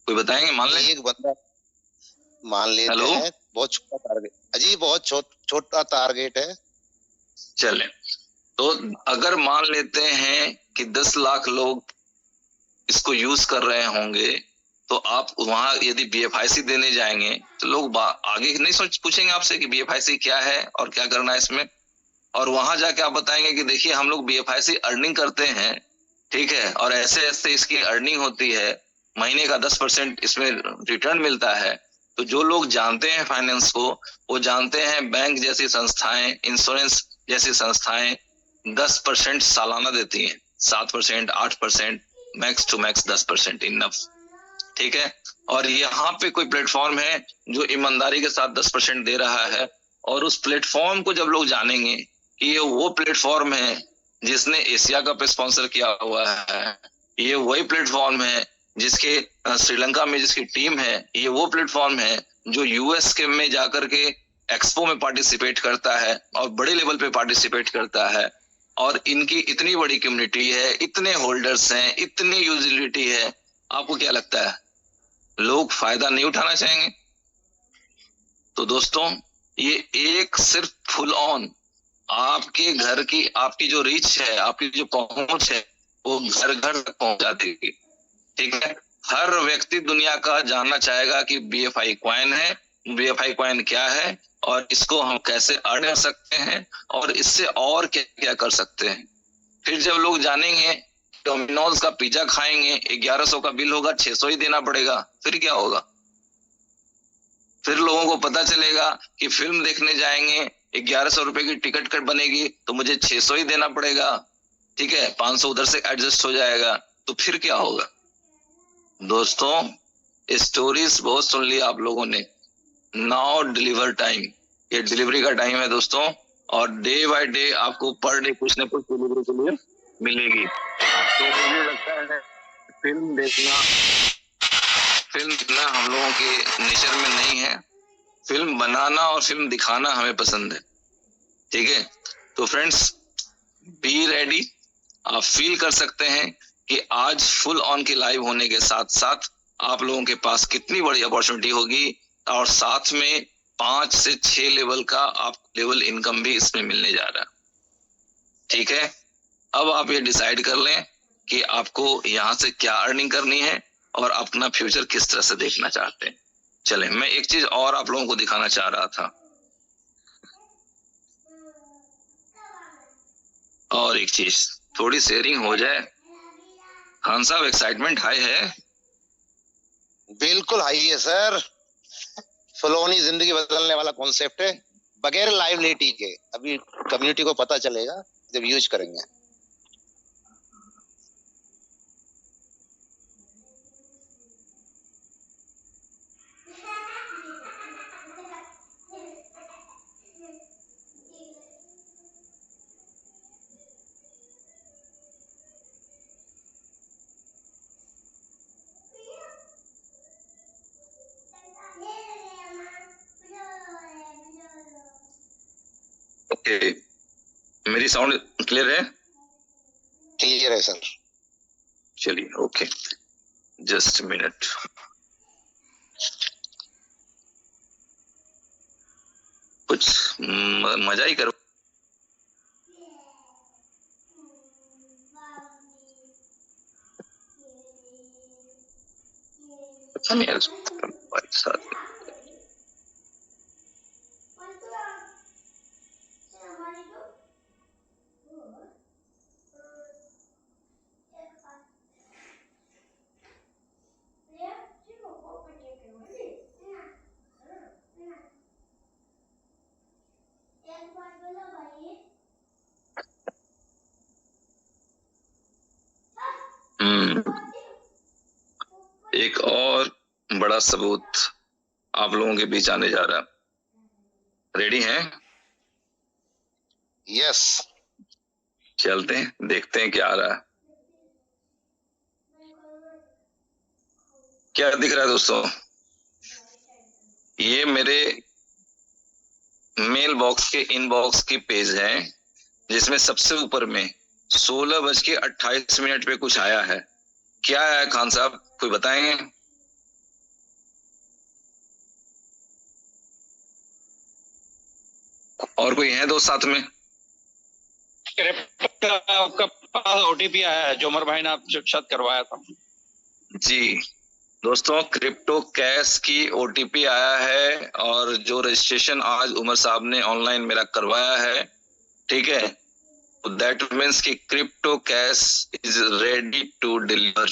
कोई बताएंगे? मान लें एक बंदा मान लेते हैं, बहुत छोटा टारगेट अजी, बहुत छोटा टारगेट है। चले, तो अगर मान लेते हैं कि 10 लाख लोग इसको यूज कर रहे होंगे, तो आप वहां यदि BFIC देने जाएंगे तो लोग आगे नहीं पूछेंगे आपसे कि BFIC क्या है और क्या करना है इसमें, और वहां जाके आप बताएंगे कि देखिए हम लोग BFIC अर्निंग करते हैं। ठीक है, और ऐसे ऐसे इसकी अर्निंग होती है, महीने का 10% इसमें रिटर्न मिलता है। तो जो लोग जानते हैं फाइनेंस को, वो जानते हैं बैंक जैसी संस्थाएं, इंश्योरेंस जैसी संस्थाएं 10% सालाना देती हैं, 7%, 8%, मैक्स टू मैक्स 10% इनफ। ठीक है, और यहाँ पे कोई प्लेटफॉर्म है जो ईमानदारी के साथ 10% दे रहा है, और उस प्लेटफॉर्म को जब लोग जानेंगे कि ये वो प्लेटफॉर्म है जिसने एशिया कप स्पॉन्सर किया हुआ है, ये वही प्लेटफॉर्म है जिसके श्रीलंका में जिसकी टीम है, ये वो प्लेटफॉर्म है जो US के में जाकर के एक्सपो में पार्टिसिपेट करता है और बड़े लेवल पे पार्टिसिपेट करता है, और इनकी इतनी बड़ी कम्युनिटी है, इतने होल्डर्स हैं, इतनी यूजिलिटी है। आपको क्या लगता है लोग फायदा नहीं उठाना चाहेंगे? तो दोस्तों, ये एक सिर्फ फुल ऑन आपके घर की, आपकी जो रीच है, आपकी जो पहुंच है, वो घर घर तक पहुंचा देगी। ठीक है, हर व्यक्ति दुनिया का जानना चाहेगा कि BFI कॉइन है, BFI कॉइन क्या है, और इसको हम कैसे अर्न कर सकते हैं, और इससे और क्या क्या कर सकते हैं। फिर जब लोग जानेंगे, डोमिनोज का पिज्जा खाएंगे, 1100 का बिल होगा, 600 ही देना पड़ेगा, फिर क्या होगा? फिर लोगों को पता चलेगा कि फिल्म देखने जाएंगे, 1100 रुपए की टिकट कट बनेगी तो मुझे 600 ही देना पड़ेगा। ठीक है, 500 उधर से एडजस्ट हो जाएगा, तो फिर क्या होगा? दोस्तों, स्टोरीज बहुत सुन ली आप लोगों ने। नाउ डिलीवर टाइम, ये डिलीवरी का टाइम है दोस्तों, और डे बाय डे आपको पर डे कुछ न कुछ डिलीवरी के लिए मिलेगी। तो मुझे लगता है फिल्म देखना हम लोगों के नेचर में नहीं है। फिल्म बनाना और फिल्म दिखाना हमें पसंद है। ठीक है, तो फ्रेंड्स, बी रेडी। आप फील कर सकते हैं कि आज फुल ऑन के लाइव होने के साथ साथ आप लोगों के पास कितनी बड़ी अपॉर्चुनिटी होगी, और साथ में 5 से 6 लेवल का आप लेवल इनकम भी इसमें मिलने जा रहा है। ठीक है, अब आप ये डिसाइड कर लें कि आपको यहाँ से क्या अर्निंग करनी है और अपना फ्यूचर किस तरह से देखना चाहते हैं। चले, मैं एक चीज और आप लोगों को दिखाना चाह रहा था, और एक चीज, थोड़ी शेयरिंग हो जाए। खान साहब, एक्साइटमेंट हाई है? बिल्कुल हाई है सर। फलोनी जिंदगी बदलने वाला कॉन्सेप्ट है, बगैर लाइबिलिटी के। अभी कम्युनिटी को पता चलेगा जब यूज करेंगे। ओके, मेरी साउंड क्लियर है? क्लियर है सर। चलिए, ओके, जस्ट मिनट। कुछ मजा ही करो। अच्छा नहीं यार, साथ में। एक और बड़ा सबूत आप लोगों के बीच आने जा रहा है। रेडी हैं? यस। चलते हैं, देखते हैं क्या आ रहा है। क्या दिख रहा है दोस्तों? ये मेरे मेल बॉक्स के इनबॉक्स की पेज है, जिसमें सबसे ऊपर में 16:28 पे कुछ आया है। क्या है खान साहब, कोई बताएंगे? और कोई है दोस्त साथ में? आपका पास ओटीपी आया है जो उमर भाई ने आपसे शायद करवाया था। जी दोस्तों, क्रिप्टो कैश की ओटीपी आया है, और जो रजिस्ट्रेशन आज उमर साहब ने ऑनलाइन मेरा करवाया है, ठीक है, दैट मीन्स कि crypto cash is ready to deliver.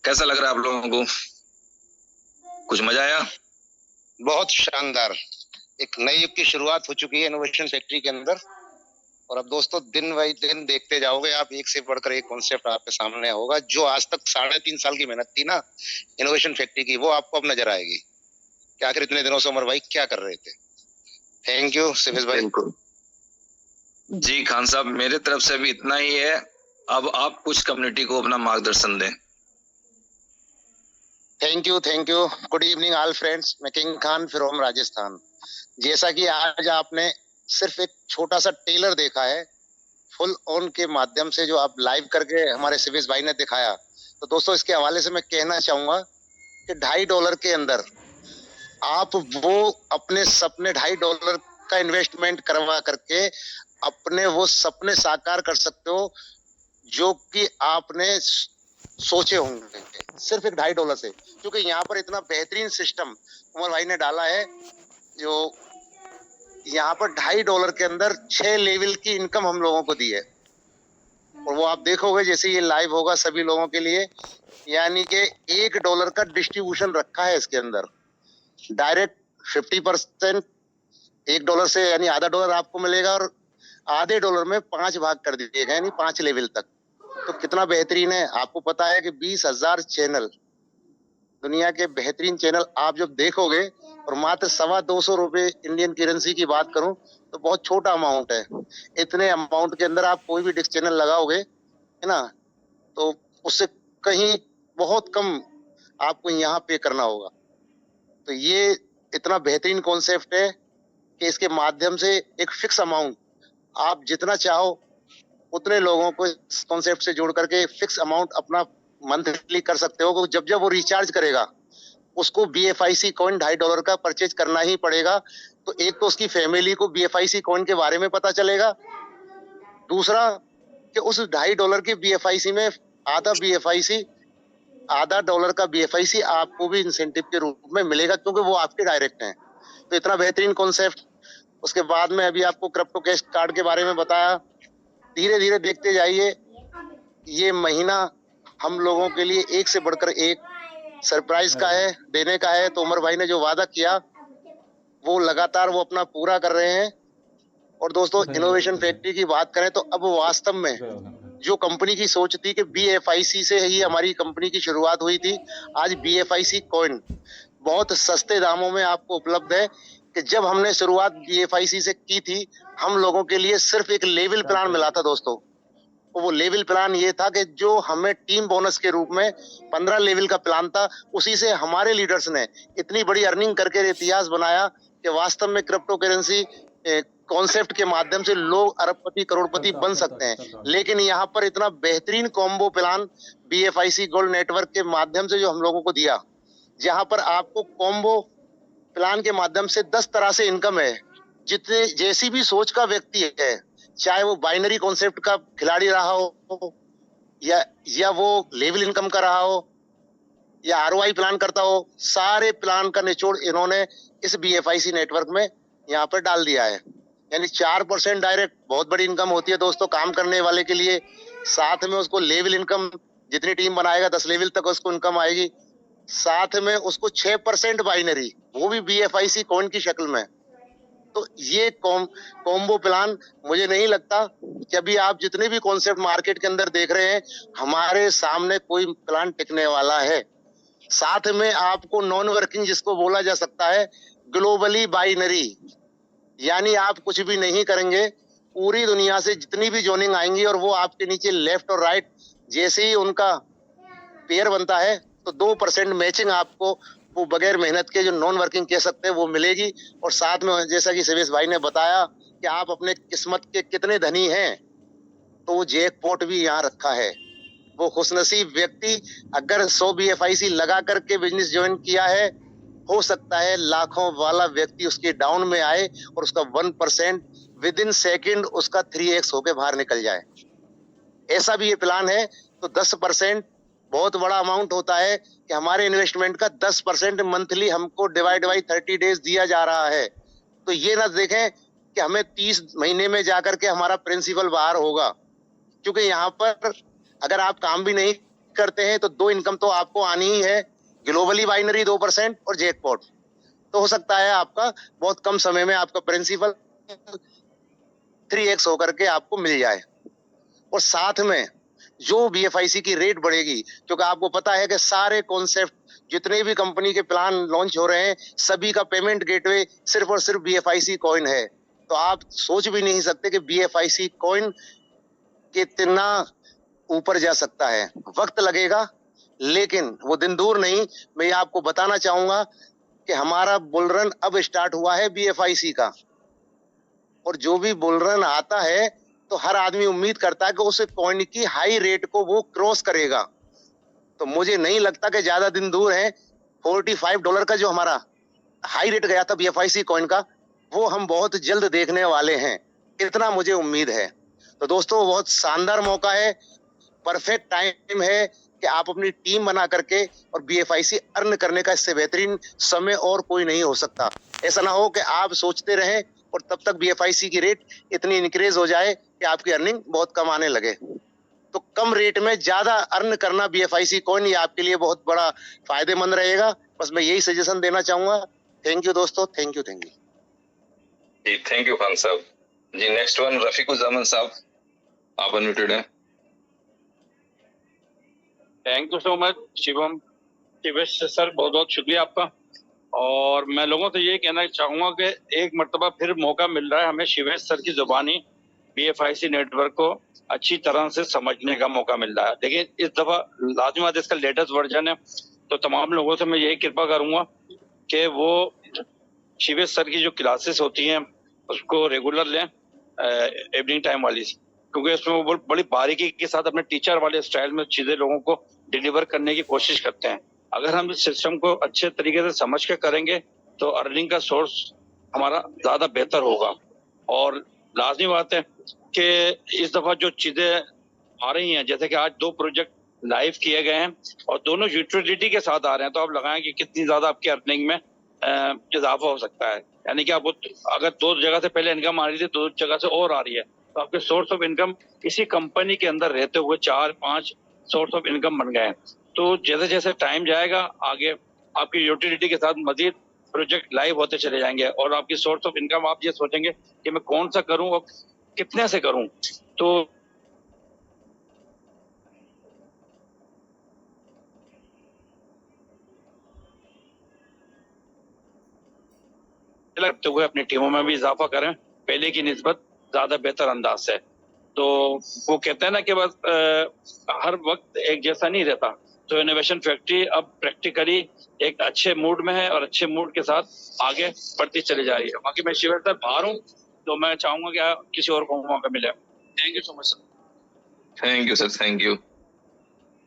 कैसा लग रहा है आप लोगों को? कुछ मजा आया? बहुत शानदार। एक नए युग की शुरुआत हो चुकी है इनोवेशन फैक्ट्री के अंदर। और अब दोस्तों दिन बाई दिन देखते जाओगे आप, एक से बढ़कर एक कॉन्सेप्ट आपके सामने होगा। जो आज तक 3.5 साल की मेहनत थी ना इनोवेशन फैक्ट्री की, वो आपको अब नजर आएगी कि आखिर इतने दिनों से उमर भाई क्या कर रहे थे। थैंक यू सिविस भाई। जी खान साहब, मेरे तरफ से भी इतना ही है। अब आप कुछ कम्युनिटी को अपना मार्गदर्शन दें। Thank you, thank you. Good evening all friends. मैं किंग खान फ्रॉम राजस्थान। जैसा कि आज आपने सिर्फ एक छोटा सा टेलर देखा है फुल ऑन के माध्यम से, जो आप लाइव करके हमारे सिविस भाई ने दिखाया, तो दोस्तों इसके हवाले से मैं कहना चाहूंगा कि $2.5 के अंदर आप वो अपने सपने $2.5 का इन्वेस्टमेंट करवा करके अपने वो सपने साकार कर सकते हो जो कि आपने सोचे होंगे सिर्फ एक $2.5 से। क्योंकि यहाँ पर इतना बेहतरीन सिस्टम उमर भाई ने डाला है, जो यहाँ पर $2.5 के अंदर 6 लेवल की इनकम हम लोगों को दी है। और वो आप देखोगे जैसे ये लाइव होगा सभी लोगों के लिए, यानी कि $1 का डिस्ट्रीब्यूशन रखा है इसके अंदर। डायरेक्ट 50% $1 से यानी $0.5 आपको मिलेगा, और आधे डॉलर में 5 भाग कर दिए गए, यानी 5 लेवल तक। तो कितना बेहतरीन है। आपको पता है कि 20,000 चैनल, दुनिया के बेहतरीन चैनल आप जब देखोगे, और मात्र ₹225 इंडियन करेंसी की बात करूं तो बहुत छोटा अमाउंट है। इतने अमाउंट के अंदर आप कोई भी डिस्क चैनल लगाओगे है ना, तो उससे कहीं बहुत कम आपको यहाँ पे करना होगा। तो ये इतना बेहतरीन कॉन्सेप्ट है कि इसके माध्यम से एक फिक्स अमाउंट आप जितना चाहो उतने लोगों को इस कॉन्सेप्ट से जोड़ करके फिक्स अमाउंट अपना मंथली कर सकते हो। जब जब वो रिचार्ज करेगा उसको BFIC कॉइन $2.5 का परचेज करना ही पड़ेगा। तो एक तो उसकी फैमिली को BFIC कॉइन के बारे में पता चलेगा, दूसरा कि उस $2.5 के BFIC में आधा डॉलर का BFIC आपको भी इंसेंटिव के रूप में मिलेगा, क्योंकि वो आपके डायरेक्ट हैं। तो इतना बेहतरीन कॉन्सेप्ट। उसके बाद में अभी आपको क्रिप्टो कैश कार्ड के बारे में बताया। धीरे धीरे देखते जाइए, ये महीना हम लोगों के लिए एक से बढ़कर एक सरप्राइज का है, देने का है। तो उमर भाई ने जो वादा किया वो लगातार वो अपना पूरा कर रहे हैं। और दोस्तों, इनोवेशन फैक्ट्री की बात करें तो अब वास्तव में जो कंपनी की सोच थी कि BFIC से ही हमारी कंपनी की शुरुआत हुई थी, आज BFIC कॉइन बहुत सस्ते दामों में आपको उपलब्ध है। कि जब हमने शुरुआत BFIC से की थी, हम लोगों के लिए सिर्फ एक लेवल प्लान मिला था दोस्तों। तो वो लेवल प्लान ये था कि जो हमें टीम बोनस के रूप में 15 लेवल का प्लान था, उसी से हमारे लीडर्स ने इतनी बड़ी अर्निंग करके इतिहास बनाया कि वास्तव में क्रिप्टो करेंसी कॉन्सेप्ट के माध्यम से लोग अरबपति करोड़पति बन सकते हैं। लेकिन यहाँ पर इतना बेहतरीन combo plan BFIC gold network के माध्यम से जो हम लोगों को दिया, जहाँ पर आपको कॉम्बो प्लान के माध्यम से 10 तरह से इनकम है। जितने जैसी भी सोच का व्यक्ति है, चाहे वो बाइनरी कॉन्सेप्ट का खिलाड़ी रहा हो या वो लेवल इनकम का रहा हो या ROI प्लान करता हो, सारे प्लान का निचोड़ इन्होंने इस BFIC नेटवर्क में यहाँ पर डाल दिया है। यानी 4% डायरेक्ट बहुत बड़ी इनकम होती है दोस्तों काम करने वाले के लिए। साथ में उसको लेवल इनकम, जितनी टीम बनाएगा 10 लेवल तक उसको इनकम आएगी। साथ में उसको 6% बाइनरी, वो भी BFIC कॉइन की शक्ल में। तो ये कॉम्बो प्लान, मुझे नहीं लगता कि अभी आप जितने भी कॉन्सेप्ट मार्केट के अंदर देख रहे हैं, हमारे सामने कोई प्लान टिकने वाला है। साथ में आपको नॉन वर्किंग जिसको बोला जा सकता है, ग्लोबली बाइनरी, यानी आप कुछ भी नहीं करेंगे, पूरी दुनिया से जितनी भी जोनिंग आएंगी और वो आपके नीचे लेफ्ट और राइट जैसे ही उनका पेयर बनता है तो 2% मैचिंग आपको वो बगैर मेहनत के, जो नॉन वर्किंग कह सकते हैं, वो मिलेगी। और साथ में जैसा कि शिवेश भाई ने बताया कि आप अपने किस्मत के कितने धनी हैं, तो वो जैकपॉट भी यहाँ रखा है। वो खुशनसीब व्यक्ति अगर 100 BFIC लगा करके बिजनेस ज्वाइन किया है, हो सकता है लाखों वाला व्यक्ति उसके डाउन में आए और उसका 1% विद इन सेकेंड उसका 3x होके बाहर निकल जाए। ऐसा भी ये प्लान है। तो 10% बहुत बड़ा अमाउंट होता है कि हमारे इन्वेस्टमेंट का 10% मंथली हमको डिवाइड बाई 30 डेज दिया जा रहा है। तो ये ना देखें कि हमें 30 महीने में जाकर के हमारा प्रिंसिपल बाहर होगा, क्योंकि यहाँ पर अगर आप काम भी नहीं करते हैं तो 2 इनकम तो आपको आनी ही है, ग्लोबली बाइनरी 2% और जैकपॉट। तो हो सकता है आपका बहुत कम समय में आपका प्रिंसिपल 3x होकर के आपको मिल जाए। और साथ में जो BFIC की रेट बढ़ेगी, क्योंकि आपको पता है कि सारे कॉन्सेप्ट जितने भी कंपनी के प्लान लॉन्च हो रहे हैं, सभी का पेमेंट गेटवे सिर्फ और सिर्फ BFIC कॉइन है। तो आप सोच भी नहीं सकते कि BFIC कॉइन कितना ऊपर जा सकता है। वक्त लगेगा, लेकिन वो दिन दूर नहीं। मैं आपको बताना चाहूंगा कि हमारा बुल रन अब स्टार्ट हुआ है BFIC का, और जो भी बुल रन आता है तो हर आदमी उम्मीद करता है कि उस कॉइन की हाई रेट को वो क्रॉस करेगा। तो मुझे नहीं लगता कि ज्यादा दिन दूर है। $45 का जो हमारा हाई रेट गया था BFIC कॉइन का, वो हम बहुत जल्द देखने वाले हैं, इतना मुझे उम्मीद है। तो दोस्तों, बहुत शानदार मौका है, परफेक्ट टाइम है कि आप अपनी टीम बना करके और BFIC अर्न करने का इससे बेहतरीन समय और कोई नहीं हो सकता। ऐसा ना हो कि आप सोचते रहें और तब तक BFIC की रेट इतनी इंक्रीज हो जाए कि आपकी अर्निंग बहुत कम आने लगे। तो कम रेट में ज्यादा अर्न करना BFIC कॉइन, ये आपके लिए बहुत बड़ा फायदेमंद रहेगा। बस मैं यही सजेशन देना चाहूंगा। थैंक यू दोस्तों, थैंक यू। जी थैंक यू खान साहब जी। नेक्स्ट वन रफीकुज़्ज़मान साहब, आप अनम्यूटेड हैं। Thank you so much Shivam, Shivesh sir, बहुत बहुत शुक्रिया आपका। और मैं लोगों से ये कहना चाहूंगा कि एक मर्तबा फिर मौका मिल रहा है हमें शिवेश सर की जुबानी BFIC नेटवर्क को अच्छी तरह से समझने का मौका मिल रहा है। देखिए, इस दफा लाजमी इसका लेटेस्ट वर्जन है, तो तमाम लोगों से मैं यही कृपा करूंगा कि वो शिवेश सर की जो क्लासेस होती हैं उसको रेगुलर लें, इवनिंग टाइम वाली, क्योंकि उसमें वो बड़ी बारीकी के साथ अपने टीचर वाले स्टाइल में चीजें लोगों को डिलीवर करने की कोशिश करते हैं। अगर हम इस सिस्टम को अच्छे तरीके से समझ के करेंगे तो अर्निंग का सोर्स हमारा ज्यादा बेहतर होगा। और लाजमी बात है कि इस दफा जो चीजें आ रही हैं, जैसे कि आज 2 प्रोजेक्ट लाइव किए गए हैं और दोनों यूटिलिटी के साथ आ रहे हैं, तो आप लगाएं कि कितनी ज्यादा आपकी अर्निंग में इजाफा हो सकता है। यानी कि आप अगर 2 जगह से पहले इनकम आ रही थी, 2 जगह से और आ रही है, तो आपके सोर्स ऑफ इनकम इसी कंपनी के अंदर रहते हुए 4-5 सोर्स ऑफ इनकम बन गए हैं। तो जैसे जैसे टाइम जाएगा आगे आपकी यूटिलिटी के साथ मजीद प्रोजेक्ट लाइव होते चले जाएंगे और आपकी सोर्स ऑफ इनकम आप ये सोचेंगे कि मैं कौन सा करूं और कितने से करूं। तो लगते हुए अपनी टीमों में भी इजाफा करें पहले की निस्बत ज्यादा बेहतर अंदाज से। तो वो कहते हैं ना कि बस हर वक्त एक जैसा नहीं रहता। तो इनोवेशन फैक्ट्री अब प्रैक्टिकली एक अच्छे मूड में है और अच्छे मूड के साथ आगे बढ़ती चली जा रही है। बाकी मैं शिविर सर बाहर हूँ, तो मैं चाहूंगा कि किसी और को मौका मिले। Thank you so much sir. Thank you sir, thank you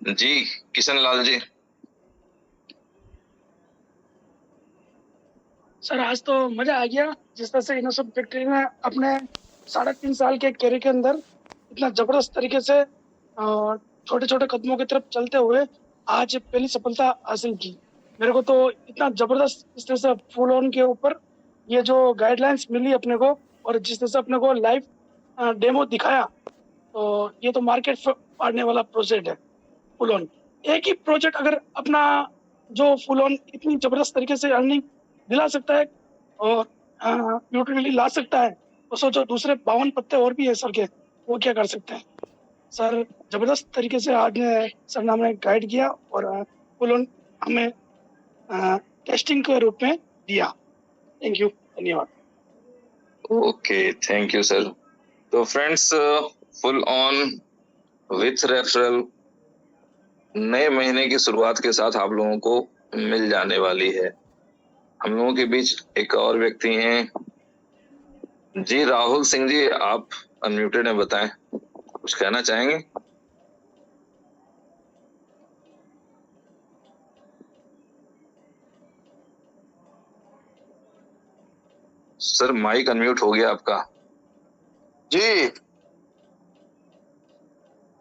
जी। किशन लाल जी। सर आज तो मजा आ गया, जिस तरह से इनोवेशन फैक्ट्री ने अपने 3.5 साल के कैरियर के अंदर इतना जबरदस्त तरीके से छोटे छोटे कदमों की तरफ चलते हुए आज पहली सफलता हासिल की। मेरे को तो इतना जबरदस्त इस तरह से फुल ऑन के ऊपर ये जो गाइडलाइंस मिली अपने को और जिस तरह से अपने को लाइव डेमो दिखाया, तो ये तो मार्केट पाड़ने वाला प्रोजेक्ट है फुल ऑन। एक ही प्रोजेक्ट अगर अपना जो फुल ऑन इतनी जबरदस्त तरीके से अर्निंग दिला सकता है और यूटिलिटी ला सकता है, तो सोचो दूसरे 52 पत्ते और भी है सर के, वो क्या कर सकते हैं। सर जबरदस्त तरीके से आज सर ने हमें गाइड किया और फुल ऑन हमें टेस्टिंग के रूप में दिया। थैंक यू, धन्यवाद। Okay, thank you sir. तो friends, full on with referral नए महीने की शुरुआत के साथ आप लोगों को मिल जाने वाली है। हम लोगों के बीच एक और व्यक्ति हैं जी, राहुल सिंह जी, आप अनम्यूटेड हैं, बताएं, कुछ कहना चाहेंगे? सर माइक अनम्यूट हो गया आपका जी।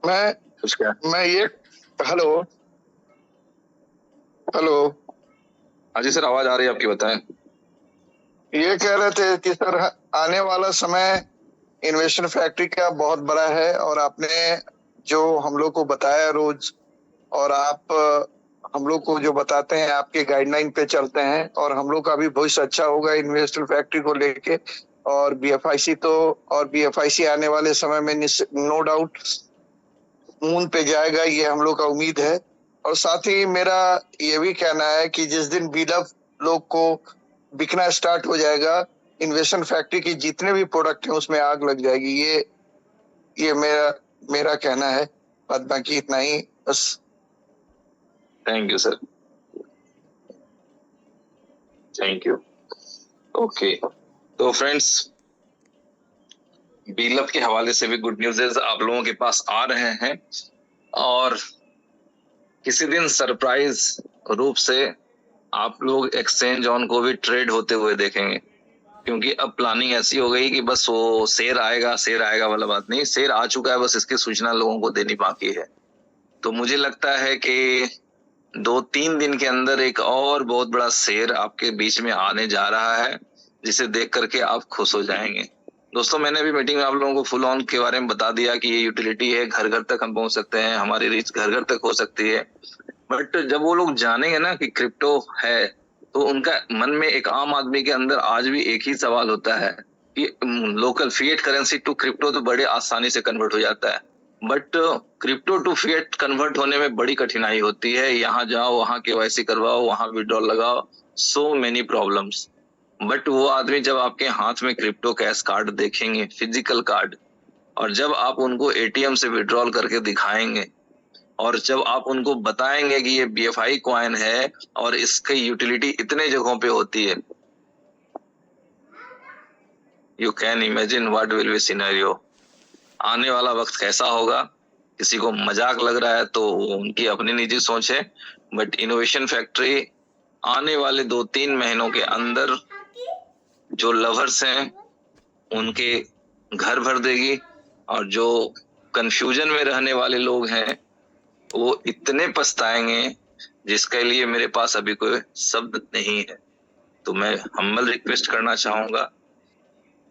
कुछ क्या? मैं ये हेलो हेलो हाँ जी सर, आवाज आ रही है आपकी, बताएं। ये कह रहे थे कि सर आने वाला समय इनोवेशन फैक्ट्री का बहुत बड़ा है और आपने जो हम लोग को बताया रोज, और आप हम लोग को जो बताते हैं आपके गाइडलाइन पे चलते हैं, और हम लोग का भी भविष्य अच्छा होगा इन्वेस्टर फैक्ट्री को लेके। और बीएफआईसी आने वाले समय में नो डाउट मून पे जाएगा, ये हम लोग का उम्मीद है। और साथ ही मेरा ये भी कहना है कि जिस दिन बीलव लोग को बिकना स्टार्ट हो जाएगा, इन्वेस्टमेंट फैक्ट्री की जितने भी प्रोडक्ट हैं उसमें आग लग जाएगी। ये मेरा कहना है। बाकी इतना ही बस। Thank you sir, thank you. Okay, तो फ्रेंड्स, बीलव के हवाले से भी गुड न्यूज़ आप लोगों के पास आ रहे हैं और किसी दिन सरप्राइज रूप से आप लोग एक्सचेंज ऑन को भी ट्रेड होते हुए देखेंगे, क्योंकि अब प्लानिंग ऐसी हो गई कि बस वो शेयर आएगा वाला बात नहीं, शेयर आ चुका है, बस इसकी सूचना लोगों को देनी बाकी है। तो मुझे लगता है कि 2-3 दिन के अंदर एक और बहुत बड़ा शेयर आपके बीच में आने जा रहा है, जिसे देख करके आप खुश हो जाएंगे। दोस्तों, मैंने भी मीटिंग में आप लोगों को फुल ऑन के बारे में बता दिया कि ये यूटिलिटी है, घर घर तक हम पहुंच सकते हैं, हमारी रीच घर घर तक हो सकती है। बट जब वो लोग जानेंगे ना कि क्रिप्टो है, तो उनका मन में, एक आम आदमी के अंदर आज भी एक ही सवाल होता है कि local fiat currency to crypto तो बड़े आसानी से कन्वर्ट हो जाता है, but crypto to fiat convert होने में बड़ी कठिनाई होती है। यहाँ जाओ, वहाँ केवाईसी करवाओ, वहाँ विड्रॉल लगाओ, सो मेनी प्रॉब्लम्स। बट वो आदमी जब आपके हाथ में क्रिप्टो कैश कार्ड देखेंगे, फिजिकल कार्ड, और जब आप उनको एटीएम से विड्रॉल करके दिखाएंगे, और जब आप उनको बताएंगे कि ये बीएफआई कॉइन है और इसकी यूटिलिटी इतने जगहों पे होती है, you can imagine what will be scenario. आने वाला वक्त कैसा होगा किसी को मजाक लग रहा है तो उनकी अपनी निजी सोच है, बट इनोवेशन फैक्ट्री आने वाले 2-3 महीनों के अंदर जो लवर्स हैं उनके घर भर देगी, और जो कंफ्यूजन में रहने वाले लोग हैं वो इतने पछताएंगे जिसके लिए मेरे पास अभी कोई शब्द नहीं है। तो मैं हम्बल रिक्वेस्ट करना चाहूंगा,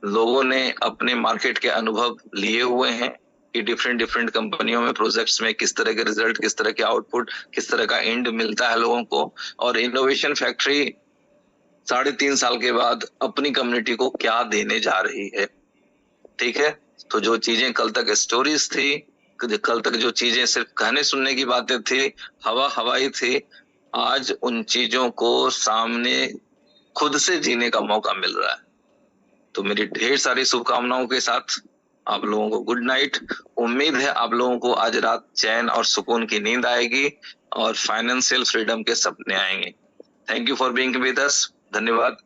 लोगों ने अपने मार्केट के अनुभव लिए हुए हैं कि डिफरेंट कंपनियों में प्रोजेक्ट्स में किस तरह के रिजल्ट, किस तरह के आउटपुट, किस तरह का एंड मिलता है लोगों को, और इनोवेशन फैक्ट्री 3.5 साल के बाद अपनी कम्युनिटी को क्या देने जा रही है। ठीक है, तो जो चीजें कल तक स्टोरीज थी, कल तक जो चीजें सिर्फ कहने सुनने की बातें थी, हवाई थी, आज उन चीजों को सामने खुद से जीने का मौका मिल रहा है। तो मेरी ढेर सारी शुभकामनाओं के साथ आप लोगों को गुड नाइट। उम्मीद है आप लोगों को आज रात चैन और सुकून की नींद आएगी और फाइनेंशियल फ्रीडम के सपने आएंगे। Thank you for being with us. धन्यवाद।